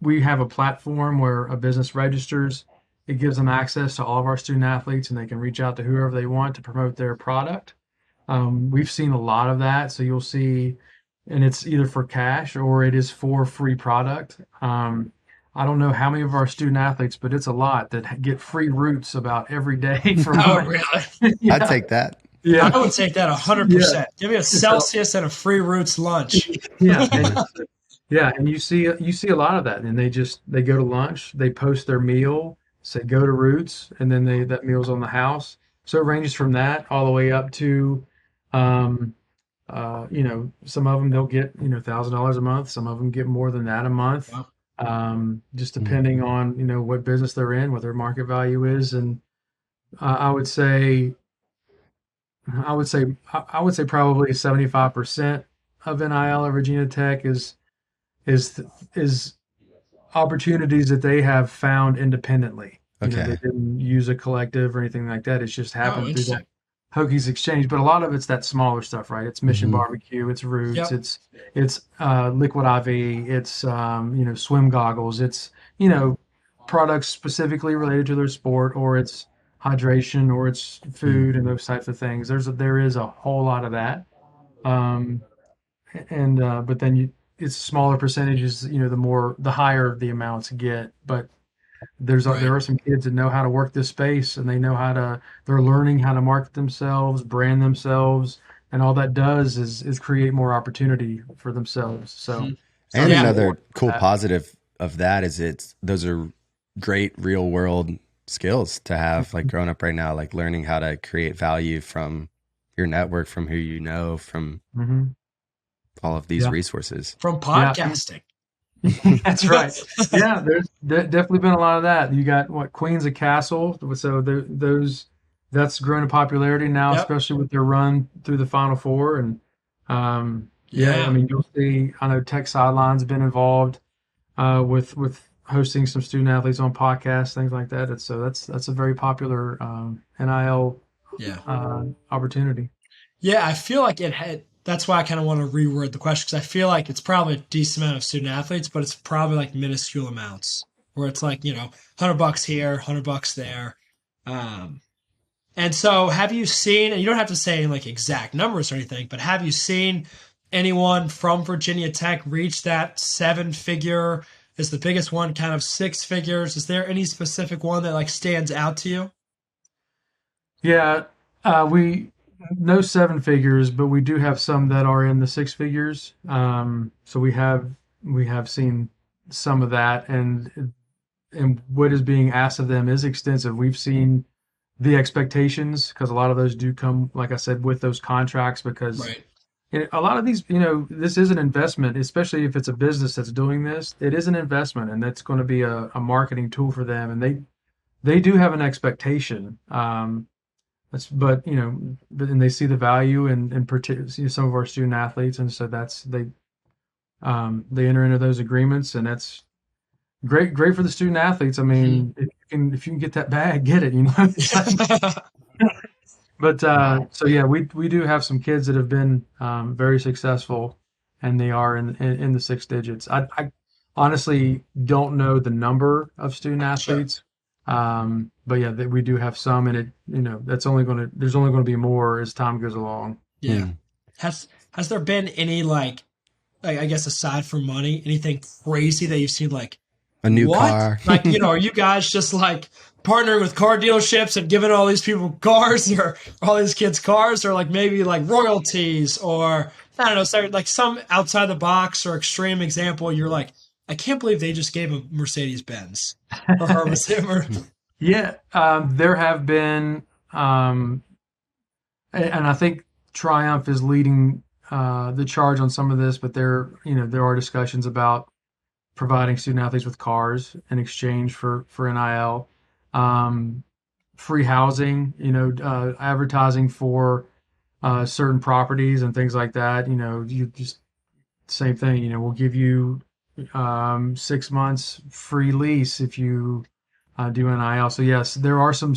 we have a platform where a business registers. It gives them access to all of our student athletes, and they can reach out to whoever they want to promote their product. We've seen a lot of that. So you'll see, and it's either for cash or it is for free product. I don't know how many of our student athletes, but it's a lot that get free routes about every day. Really? Yeah. I'd take that. Yeah. I would take that 100%. Give me a Celsius and a free roots lunch. Yeah. And you see a lot of that, and they go to lunch, they post their meal, say go to Roots, and then that meal's on the house. So it ranges from that all the way up to, some of them they'll get $1,000 a month. Some of them get more than that a month. Wow. Just depending on what business they're in, what their market value is, and I would say probably 75% of NIL at Virginia Tech is opportunities that they have found independently. Okay. They didn't use a collective or anything like that. It's just happened through that Hokies exchange. But a lot of it's that smaller stuff, right? It's Mission Barbecue, it's Roots, it's Liquid IV, it's swim goggles, it's products specifically related to their sport, or it's hydration, or it's food and those types of things. There is a whole lot of that. But then it's smaller percentages, the higher the amounts get. But there are some kids that know how to work this space, and they're learning how to market themselves, brand themselves, and all that does is create more opportunity for themselves. So, and another cool positive of that is those are great real world skills to have, like growing up right now, like learning how to create value from your network, from who you know, from all of these resources. From podcasting. That's right. Yeah, there's definitely been a lot of that. You got Queen's a Castle, so that's grown in popularity now, especially with their run through the Final Four. And you'll see. I know Tech Sideline's been involved with hosting some student athletes on podcasts, things like that. That's a very popular NIL opportunity. Yeah, I feel like it had. That's why I kind of want to reword the question, because I feel like it's probably a decent amount of student athletes, but it's probably like minuscule amounts where it's like, $100 here, $100 there. And so have you seen, and you don't have to say like exact numbers or anything, but have you seen anyone from Virginia Tech reach that 7-figure? Is the biggest one kind of 6 figures? Is there any specific one that like stands out to you? Yeah, no 7 figures, but we do have some that are in the 6 figures. So we have seen some of that, and what is being asked of them is extensive. We've seen the expectations, because a lot of those do come, like I said, with those contracts, because Right. a lot of these, this is an investment, especially if it's a business that's doing this. It is an investment, and that's going to be a marketing tool for them, and they do have an expectation. And they see the value in particular some of our student athletes, and so they enter into those agreements, and that's great for the student athletes. I mean, if you can get that bag, get it, But so yeah, we do have some kids that have been very successful, and they are in the six digits. I honestly don't know the number of student athletes, but yeah, we do have some, and there's only going to be more as time goes along. Yeah. Has there been any like I guess aside from money, anything crazy that you've seen like A new what? car. Like, are you guys just like partnering with car dealerships and giving all these people cars or all these kids cars, or like maybe like royalties, or I don't know, sorry, like some outside the box or extreme example, you're like, I can't believe they just gave a Mercedes Benz or Yeah, there have been, and I think Triumph is leading the charge on some of this, but there are discussions about providing student athletes with cars in exchange for NIL, free housing, advertising for certain properties and things like that. You just same thing. We'll give you 6 months free lease if you do NIL. So yes, there are some,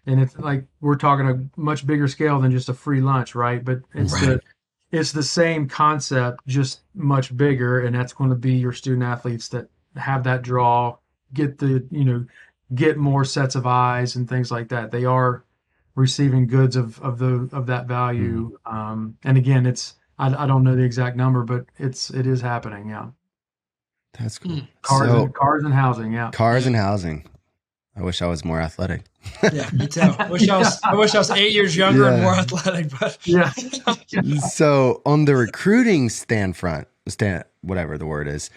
and it's like we're talking a much bigger scale than just a free lunch, right? But it's the same concept, just much bigger, and that's going to be your student athletes that have that draw, get more sets of eyes and things like that. They are receiving goods of that value. And again, I don't know the exact number, but it is happening. Yeah. That's cool. Cars and housing. Yeah. Cars and housing. I wish I was more athletic. Yeah, me too. I wish I was 8 years younger and more athletic, but yeah. So on the recruiting whatever the word is,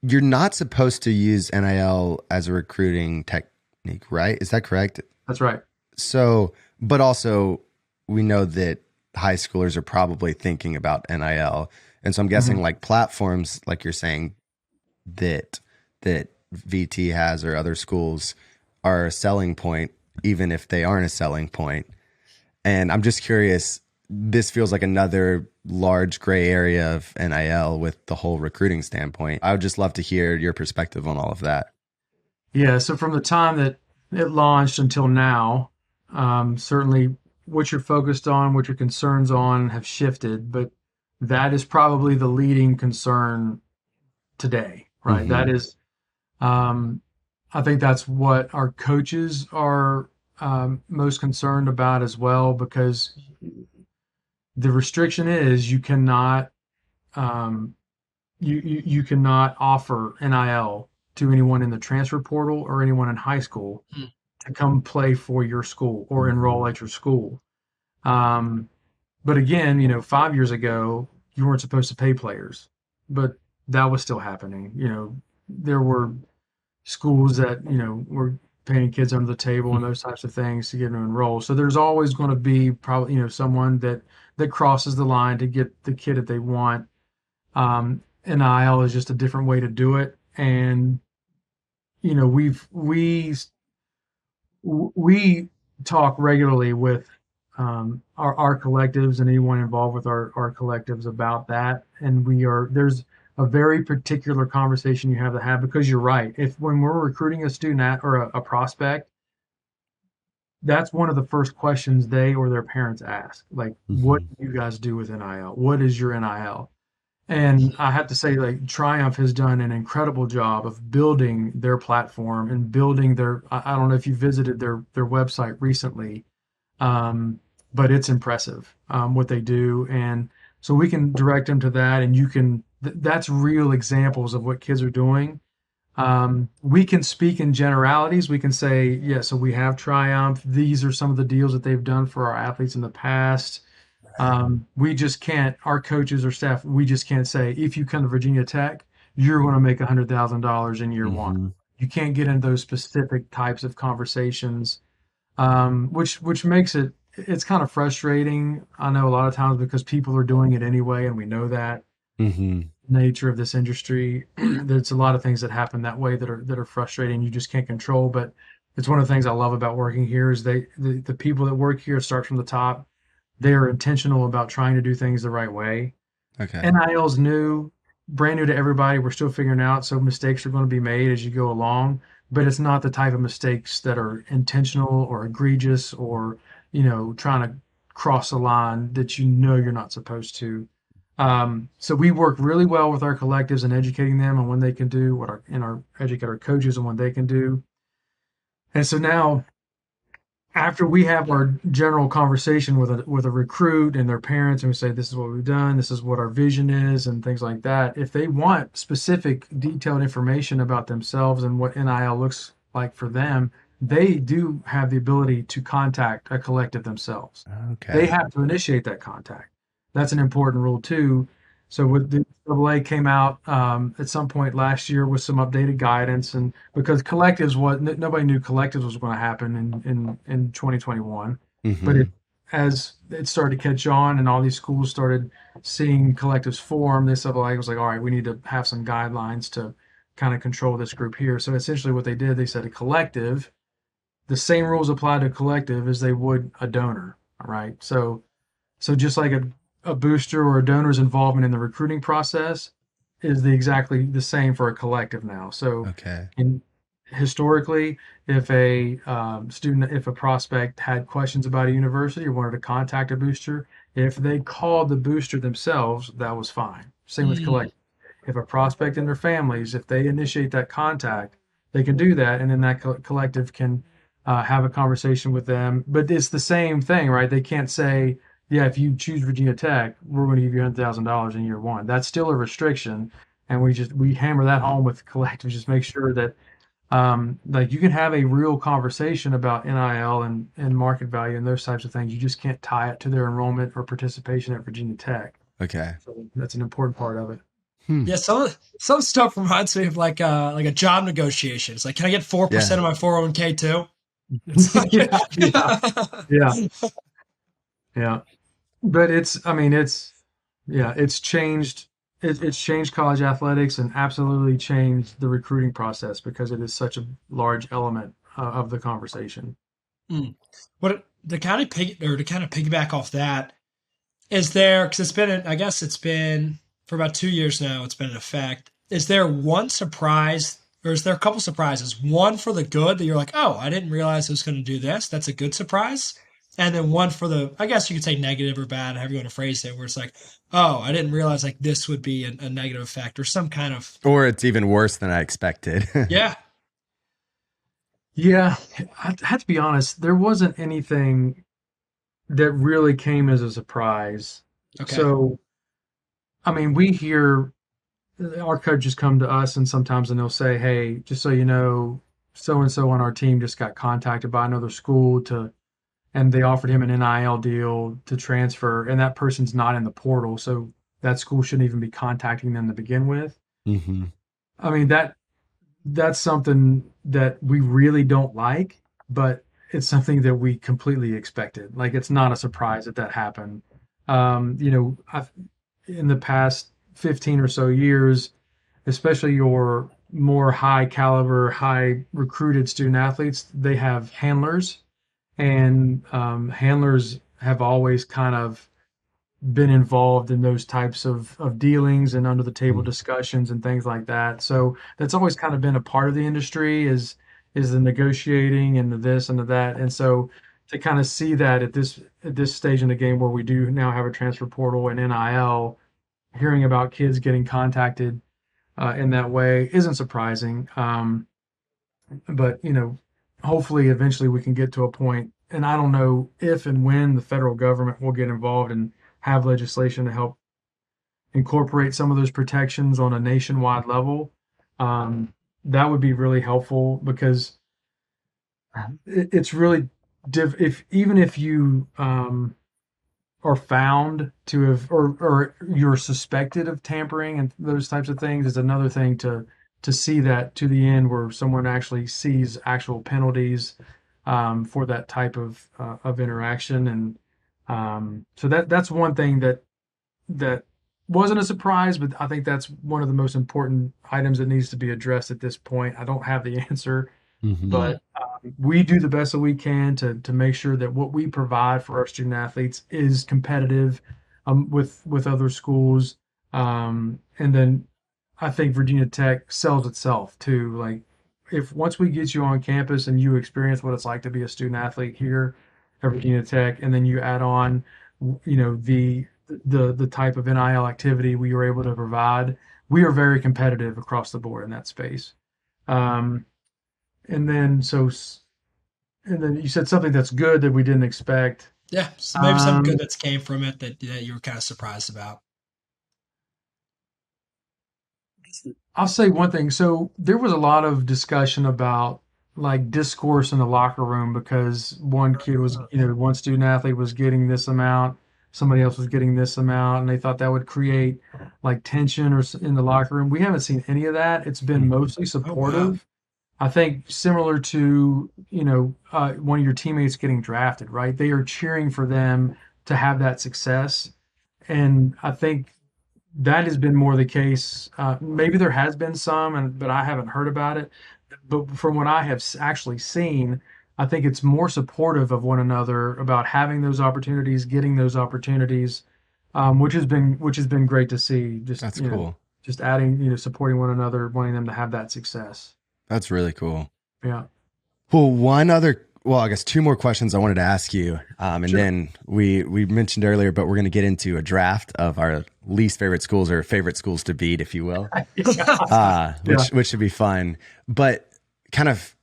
you're not supposed to use NIL as a recruiting technique, right? Is that correct? That's right. So, but also we know that high schoolers are probably thinking about NIL. And so I'm guessing like platforms, like you're saying, that VT has or other schools are a selling point, even if they aren't a selling point. And I'm just curious, this feels like another large gray area of NIL with the whole recruiting standpoint. I would just love to hear your perspective on all of that. Yeah. So from the time that it launched until now, certainly what you're focused on, what your concerns on have shifted, but that is probably the leading concern today, right? That is, I think that's what our coaches are most concerned about as well, because the restriction is you cannot you cannot offer NIL to anyone in the transfer portal or anyone in high school to come play for your school or enroll at your school. But again, 5 years ago, you weren't supposed to pay players, but that was still happening. There were schools that, were paying kids under the table and those types of things to get them to enroll. So there's always going to be probably, someone that crosses the line to get the kid that they want. NIL is just a different way to do it. And, we talk regularly with our collectives and anyone involved with our collectives about that. And there's a very particular conversation you have to have, because you're right. When we're recruiting a student or a prospect, that's one of the first questions they or their parents ask. Like, what do you guys do with NIL? What is your NIL? And I have to say, like, Triumph has done an incredible job of building their platform and building I don't know if you visited their website recently, but it's impressive what they do. And so we can direct them to that, and that's real examples of what kids are doing. We can speak in generalities. We can say, yeah, so we have Triumph. These are some of the deals that they've done for our athletes in the past. We just can't, our coaches or staff, we just can't say, if you come to Virginia Tech, you're going to make $100,000 in year one. You can't get into those specific types of conversations. which makes it's kind of frustrating. I know a lot of times because people are doing it anyway, and we know that Mm-hmm. nature of this industry. There's a lot of things that happen that way that are frustrating. You just can't control. But it's one of the things I love about working here is the people that work here start from the top. They are intentional about trying to do things the right way. Okay. NIL's new, brand new to everybody. We're still figuring out, so mistakes are going to be made as you go along. But it's not the type of mistakes that are intentional or egregious or trying to cross a line that you're not supposed to. So we work really well with our collectives and educating them on when they can do educate our coaches on what they can do. And so now, after we have our general conversation with a recruit and their parents, and we say, this is what we've done, this is what our vision is, and things like that. If they want specific, detailed information about themselves and what NIL looks like for them, they do have the ability to contact a collective themselves. Okay. They have to initiate that contact. That's an important rule too. So with the AA came out at some point last year with some updated guidance, and because collectives nobody knew collectives was going to happen in 2021, Mm-hmm. but as it started to catch on and all these schools started seeing collectives form, this AA was like, all right, we need to have some guidelines to kind of control this group here. So essentially what they did, they said a collective, the same rules apply to a collective as they would a donor. All right. So just like a booster or a donor's involvement in the recruiting process is exactly the same for a collective now. So Okay. historically, if a if a prospect had questions about a university or wanted to contact a booster, if they called the booster themselves, that was fine. Same with collective. If a prospect and their families, if they initiate that contact, they can do that, and then that collective can have a conversation with them. But it's the same thing, right? They can't say, yeah, if you choose Virginia Tech, we're going to give you $100,000 in year one. That's still a restriction, and we hammer that home with collectives. Just make sure that like you can have a real conversation about NIL and market value and those types of things. You just can't tie it to their enrollment or participation at Virginia Tech. Okay. So that's an important part of it. Yeah, some stuff reminds me of like a job negotiation. It's like, can I get 4% of my 401k too? It's like, yeah. But it's changed. It's changed college athletics and absolutely changed the recruiting process because it is such a large element of the conversation. What to kind of piggyback off that is there, because it's been for about 2 years now. It's been in effect. Is there one surprise, or is there a couple surprises? One for the good that you're like, oh, I didn't realize it was going to do this. That's a good surprise. And then one for the, I guess you could say negative or bad, however you want to phrase it, where it's like, oh, I didn't realize like this would be a negative effect or some kind of. Or it's even worse than I expected. Yeah. Yeah. I have to be honest. There wasn't anything that really came as a surprise. Okay. So, I mean, we hear our coaches come to us and sometimes they'll say, hey, just so you know, so-and-so on our team just got contacted by another school and they offered him an NIL deal to transfer, and that person's not in the portal, so that school shouldn't even be contacting them to begin with. Mm-hmm. I mean, that's something that we really don't like, but it's something that we completely expected. Like, it's not a surprise that happened. In the past 15 or so years, especially your more high caliber, high recruited student athletes, they have handlers. And handlers have always kind of been involved in those types of dealings and under the table discussions and things like that. So that's always kind of been a part of the industry is the negotiating and the this and the that. And so to kind of see that at this stage in the game where we do now have a transfer portal and NIL, hearing about kids getting contacted in that way isn't surprising. But hopefully eventually we can get to a point, and I don't know if and when the federal government will get involved and have legislation to help incorporate some of those protections on a nationwide level. That would be really helpful because it's really even if you are found to have or you're suspected of tampering and those types of things is another thing to see that to the end where someone actually sees actual penalties for that type of interaction. And so that's one thing that wasn't a surprise, but I think that's one of the most important items that needs to be addressed at this point. I don't have the answer, but we do the best that we can to make sure that what we provide for our student athletes is competitive with other schools. And then I think Virginia Tech sells itself too. Like, if once we get you on campus and you experience what it's like to be a student athlete here at Virginia Tech, and then you add on, the type of NIL activity we were able to provide, we are very competitive across the board in that space. And then you said something that's good that we didn't expect. Yeah, so maybe something good that's came from it that you were kind of surprised about. I'll say one thing. So there was a lot of discussion about like discourse in the locker room because one kid was, one student athlete was getting this amount, somebody else was getting this amount, and they thought that would create like tension or in the locker room. We haven't seen any of that. It's been mostly supportive. Oh, wow. I think similar to, one of your teammates getting drafted, right? They are cheering for them to have that success. And I think that has been more the case. Maybe there has been some, but I haven't heard about it. But from what I have actually seen, I think it's more supportive of one another about having those opportunities, getting those opportunities, which has been great to see. That's cool. Just adding, supporting one another, wanting them to have that success. That's really cool. Yeah. Well, I guess two more questions I wanted to ask you. And Sure. then we mentioned earlier, but we're going to get into a draft of our least favorite schools or favorite schools to beat, if you will, which should be fun. But kind of,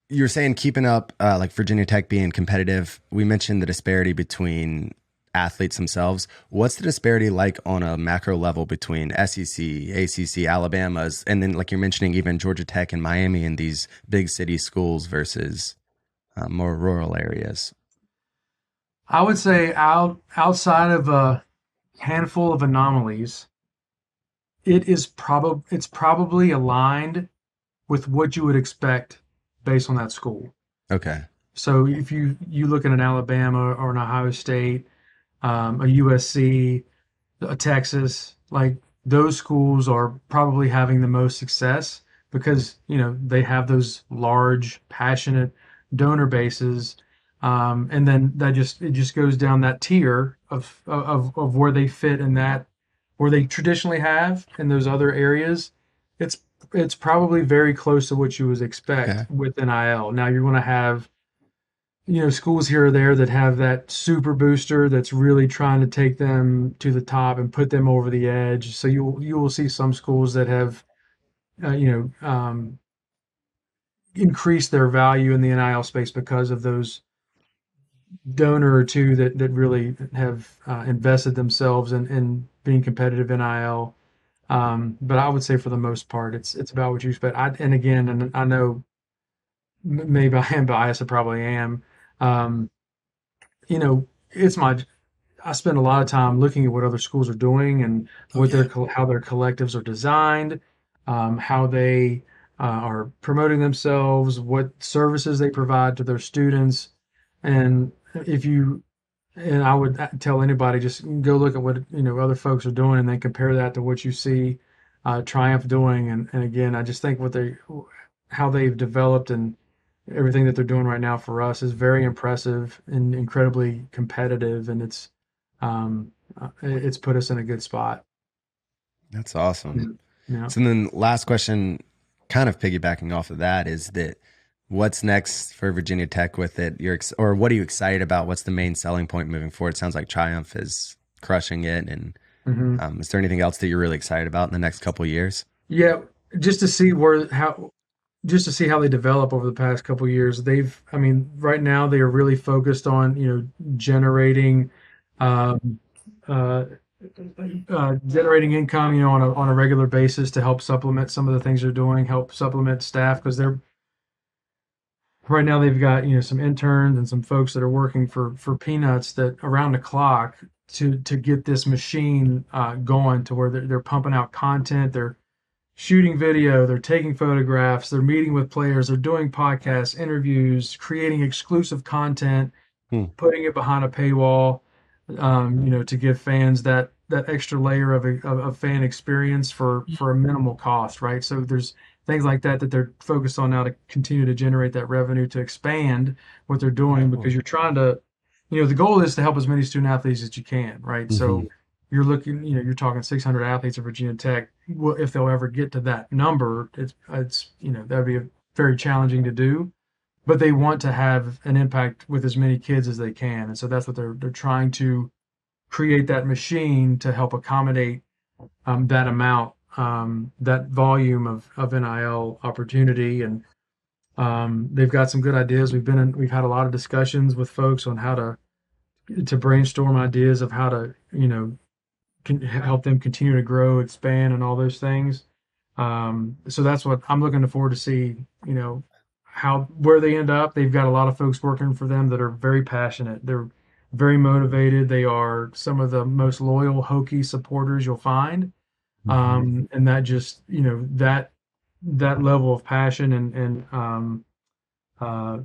you're saying keeping up, like Virginia Tech being competitive. We mentioned the disparity between athletes themselves. What's the disparity like on a macro level between SEC, ACC, Alabama's, and then like you're mentioning even Georgia Tech and Miami and these big city schools versus more rural areas? I would say outside of a handful of anomalies, it's probably aligned with what you would expect based on that school. Okay. So if you look at an Alabama or an Ohio State, a USC, a Texas, like those schools are probably having the most success because, they have those large, passionate donor bases. And then it just goes down that tier of where they fit in that, where they traditionally have in those other areas. It's probably very close to what you would expect with NIL. Now you're going to have, schools here or there that have that super booster that's really trying to take them to the top and put them over the edge. So you will see some schools that have, increased their value in the NIL space because of those donor or two that really have invested themselves in being competitive NIL. But I would say for the most part, it's about what you expect. And I know maybe I am biased. I probably am. I spend a lot of time looking at what other schools are doing and how their collectives are designed, how they are promoting themselves, what services they provide to their students. And I would tell anybody, just go look at what, other folks are doing and then compare that to what you see Triumph doing. And again, I just think how they've developed and everything that they're doing right now for us is very impressive and incredibly competitive. And it's put us in a good spot. That's awesome. Yeah. So then last question, kind of piggybacking off of that, is that what's next for Virginia Tech with it? Or what are you excited about? What's the main selling point moving forward? It sounds like Triumph is crushing it. And is there anything else that you're really excited about in the next couple of years? Yeah, just to see how they develop over the past couple of years. Right now they are really focused on, generating income, on a regular basis to help supplement some of the things they're doing, help supplement staff, because right now they've got, some interns and some folks that are working for peanuts that around the clock to get this machine going to where they're pumping out content. They're shooting video, they're taking photographs, they're meeting with players, they're doing podcasts, interviews, creating exclusive content, putting it behind a paywall, to give fans that extra layer of fan experience for a minimal cost, right? So there's things like that they're focused on now to continue to generate that revenue to expand what they're doing, because you're trying to, the goal is to help as many student athletes as you can, right? So you're looking, you're talking 600 athletes at Virginia Tech. Well, if they'll ever get to that number, it's that'd be very challenging to do, but they want to have an impact with as many kids as they can, and so that's what they're trying to create, that machine to help accommodate that amount, that volume of NIL opportunity. And they've got some good ideas. We've had a lot of discussions with folks on how to brainstorm ideas of how to help them continue to grow, expand, and all those things. So that's what I'm looking forward to see. Where they end up. They've got a lot of folks working for them that are very passionate. They're very motivated. They are some of the most loyal Hokie supporters you'll find. And that just, that level of passion and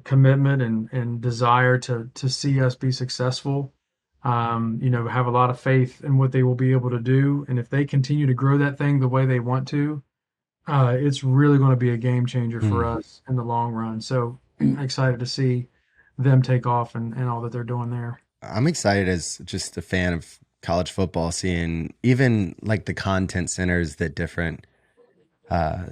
commitment and desire to see us be successful, have a lot of faith in what they will be able to do. And if they continue to grow that thing the way they want to, it's really going to be a game changer for us in the long run. So excited to see them take off and all that they're doing there. I'm excited as just a fan of college football, seeing even like the content centers that different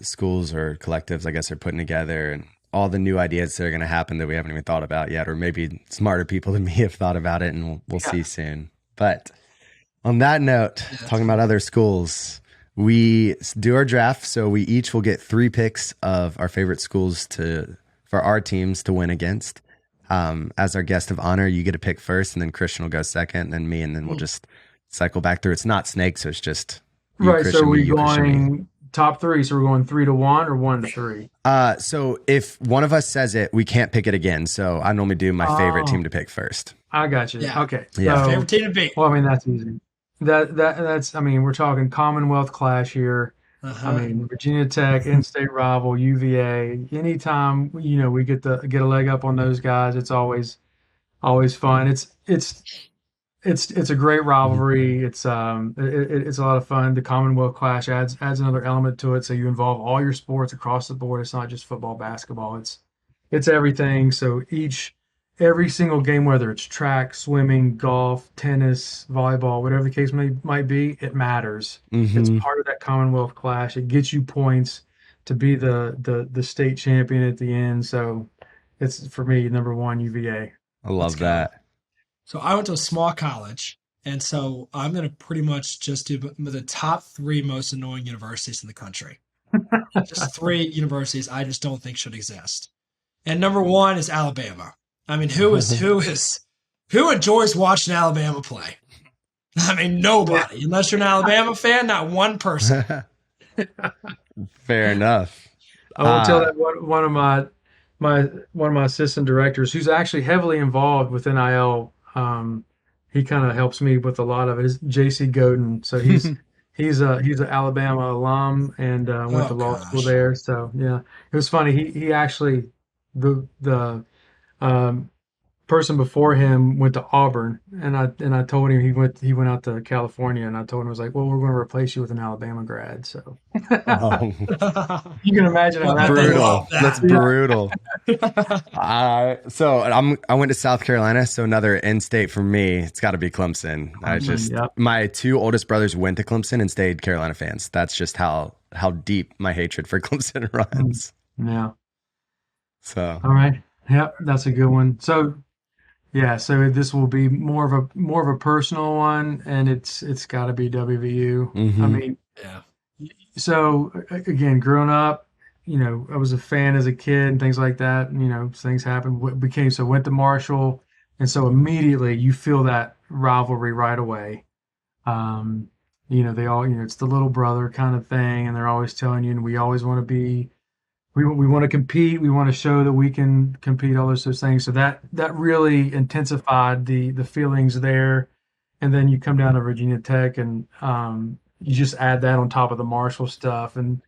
schools or collectives, I guess, are putting together, and all the new ideas that are going to happen that we haven't even thought about yet, or maybe smarter people than me have thought about it, and we'll see soon. But on that note, talking about other schools, we do our draft. So we each will get 3 picks of our favorite schools for our teams to win against. As our guest of honor, you get to pick first, and then Christian will go second, and then me, and then we'll just cycle back through. It's not snake, so it's just you, right. Christian, So me, we're Christian, me. going top 3. So we're going 3-1 or 1-3. So if one of us says it, we can't pick it again. So I normally do my favorite team to pick first. I got you. Yeah. Okay. Yeah. Favorite team to beat. Well, I mean, that's easy. That's. I mean, we're talking Commonwealth clash here. I mean, Virginia Tech, in-state rival, UVA. Anytime we get a leg up on those guys, it's always fun. It's a great rivalry. It's it's a lot of fun. The Commonwealth clash adds another element to it. So you involve all your sports across the board. It's not just football, basketball. It's everything. So every single game, whether it's track, swimming, golf, tennis, volleyball, whatever the case might be, it matters. It's part of that Commonwealth clash. It gets you points to be the state champion at the end. So it's, for me, number 1, UVA. I love that. So I went to a small college, and so I'm going to pretty much just do the top 3 most annoying universities in the country. Just 3 universities I just don't think should exist. And number 1 is Alabama. I mean, who enjoys watching Alabama play? I mean, nobody. Unless you're an Alabama fan, not one person. Fair enough. I will tell that one of my assistant directors, who's actually heavily involved with NIL, he kind of helps me with a lot of it, is JC Godin. So he's an Alabama alum and went to law school there. So yeah, it was funny. He actually the person before him went to Auburn, and I told him he went out to California, and I told him, I was like, well, we're going to replace you with an Alabama grad. So you can imagine how brutal. That's brutal. So I went to South Carolina, so another in-state for me. It's got to be Clemson. My 2 oldest brothers went to Clemson and stayed Carolina fans. That's just how deep my hatred for Clemson runs. Yeah. So all right. Yep, that's a good one. So yeah, so this will be more of a personal one, and it's got to be WVU. I mean, yeah. So again, growing up, I was a fan as a kid and things like that. Things happened. Went to Marshall, and so immediately you feel that rivalry right away. They all, it's the little brother kind of thing, and they're always telling you, and we always want to be. We want to compete. We want to show that we can compete. All those things. So that really intensified the feelings there. And then you come down to Virginia Tech, and you just add that on top of the Marshall stuff, and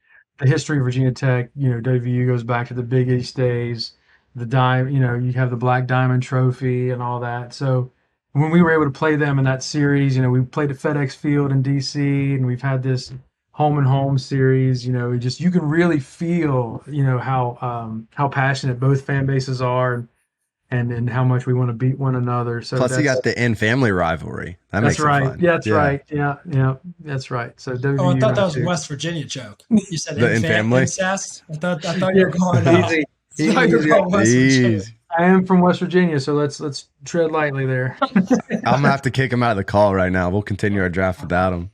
the history of Virginia Tech, WVU goes back to the Big East days, you have the Black Diamond Trophy and all that. So when we were able to play them in that series, we played at FedEx Field in DC, and we've had this home and home series, you can really feel, how passionate both fan bases are, and how much we want to beat one another. So plus you got the in-family rivalry. That's right. Fun. Yeah, that's right. Yeah, that's right. So WVU I thought that was a West Virginia joke. You said the in-family incest. I thought you were going easy. I am from West Virginia, so let's tread lightly there. I'm gonna have to kick him out of the call right now. We'll continue our draft without him.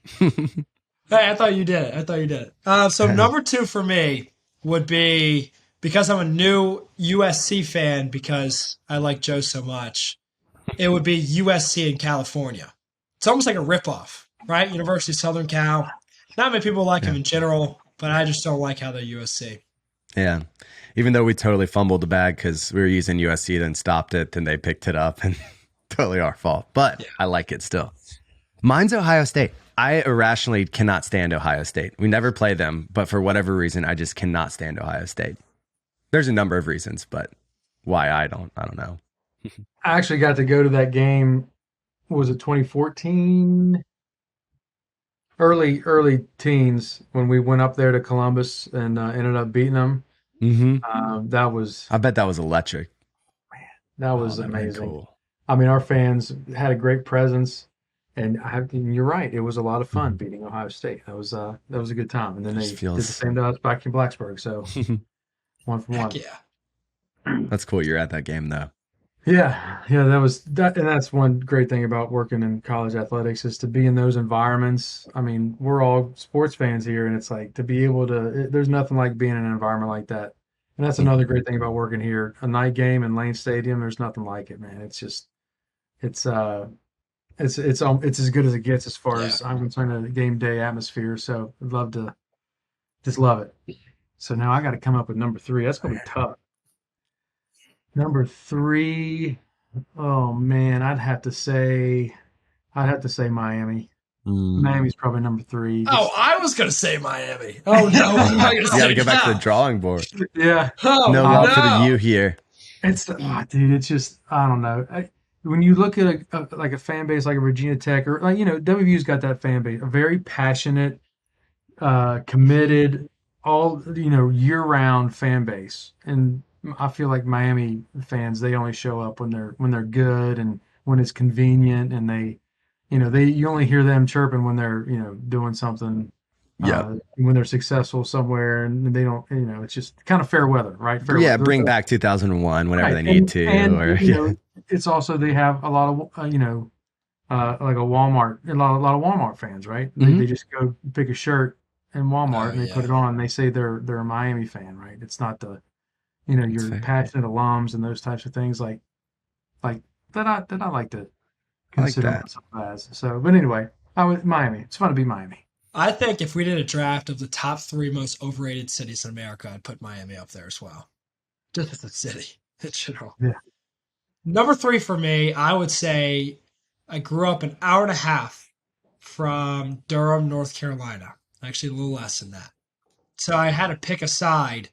Hey, I thought you did it. So number 2 for me would be, because I'm a new USC fan because I like Joe so much, it would be USC in California. It's almost like a ripoff, right? University of Southern Cal. Not many people like him in general, but I just don't like how they're USC. Yeah. Even though we totally fumbled the bag because we were using USC, then stopped it, then they picked it up, and totally our fault. But I like it still. Mine's Ohio State. I irrationally cannot stand Ohio State. We never play them, but for whatever reason, I just cannot stand Ohio State. There's a number of reasons, but why I don't know. I actually got to go to that game. Was it 2014? Early teens, when we went up there to Columbus and ended up beating them. Mm-hmm. I bet that was electric. Man, that was amazing. Cool. I mean, our fans had a great presence, and you're right. It was a lot of fun beating Ohio State. That was a good time. And then they did the same to us back in Blacksburg. So 1 for 1. Yeah, that's cool. You're at that game though. Yeah, and that's one great thing about working in college athletics, is to be in those environments. I mean, we're all sports fans here, and it's like, to be able to, there's nothing like being in an environment like that. And that's another great thing about working here. A night game in Lane Stadium, there's nothing like it, man. It's just, it's as good as it gets as far as I'm concerned, a game day atmosphere. So I'd love it. So now I got to come up with number 3. That's going to be tough. Number 3, oh man, I'd have to say Miami. Miami's probably number 3. Oh, I was going to say Miami. Oh no, I'm not going to say You got to go back to the drawing board. Yeah. Oh, no love for the U here. Dude, it's just, I don't know. When you look at a fan base like a Virginia Tech, or WVU's got that fan base, a very passionate, committed, all year-round fan base, and I feel like Miami fans, they only show up when they're good and when it's convenient, and you only hear them chirping when they're doing something. When they're successful somewhere, and they don't, it's just kind of fair weather, right? Bring back 2001 whenever they need to. It's also, they have a lot of like a Walmart, a lot of Walmart fans, right? They just go pick a shirt in Walmart and they put it on, and they say they're a Miami fan, right? It's not the your passionate alums and those types of things like that. I like to consider myself as. So, but anyway, Miami. It's fun to be Miami. I think if we did a draft of the top 3 most overrated cities in America, I'd put Miami up there as well. Just as a city. It should all. Yeah. Number 3 for me, I would say I grew up an hour and a half from Durham, North Carolina. Actually, a little less than that. So I had to pick a side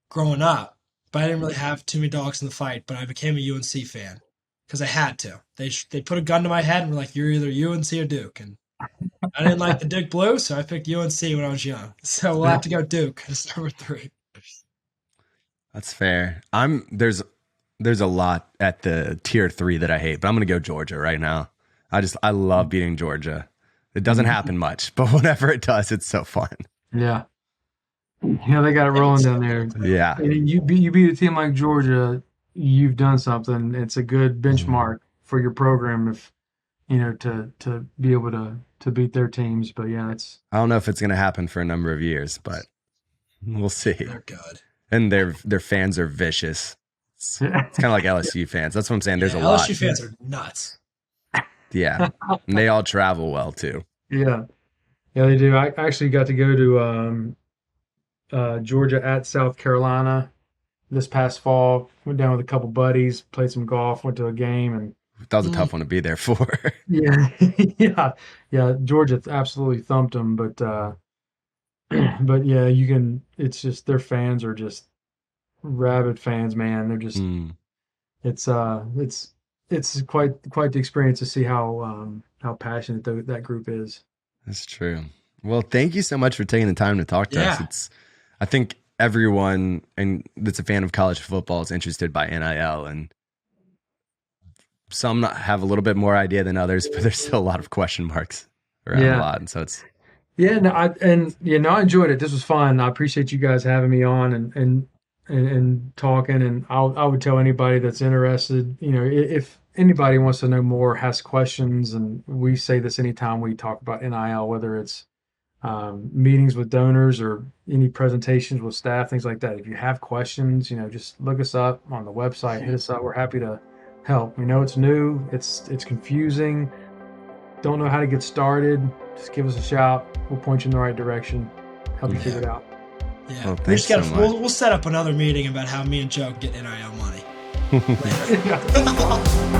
growing up, but I didn't really have too many dogs in the fight, but I became a UNC fan because I had to. They put a gun to my head and were like, you're either UNC or Duke. And I didn't like the Duke Blue, so I picked UNC when I was young. So we'll have to go Duke as number 3. That's fair. There's a lot at the tier 3 that I hate, but I'm going to go Georgia right now. I love beating Georgia. It doesn't happen much, but whenever it does, it's so fun. Yeah. They got it rolling down there. Yeah. You beat a team like Georgia, you've done something. It's a good benchmark for your program, if to be able to beat their teams. But yeah, I don't know if it's going to happen for a number of years, but we'll see. They're good. And their fans are vicious. It's kind of like LSU fans. That's what I'm saying. There's a lot. LSU fans are nuts. Yeah. And they all travel well too. Yeah. Yeah, they do. I actually got to go to Georgia at South Carolina this past fall. Went down with a couple buddies, played some golf, went to a game, and that was a tough one to be there for. Yeah. Yeah. Georgia absolutely thumped them, but But yeah, it's just their fans are just rabid fans, man. They're just, it's quite the experience to see how passionate that group is. That's true. Well, thank you so much for taking the time to talk to us. I think everyone that's a fan of college football is interested by NIL, and some have a little bit more idea than others, but there's still a lot of question marks around a lot. And so it's, I enjoyed it. This was fun. I appreciate you guys having me on and talking. And I would tell anybody that's interested, if anybody wants to know more, has questions, and we say this anytime we talk about NIL, whether it's meetings with donors or any presentations with staff, things like that. If you have questions, just look us up on the website, hit us up. We're happy to help. We know it's new, it's confusing, don't know how to get started. Just give us a shout. We'll point you in the right direction, help you figure it out. Yeah, well, thanks so much. We'll set up another meeting about how me and Joe get NIL money. Later.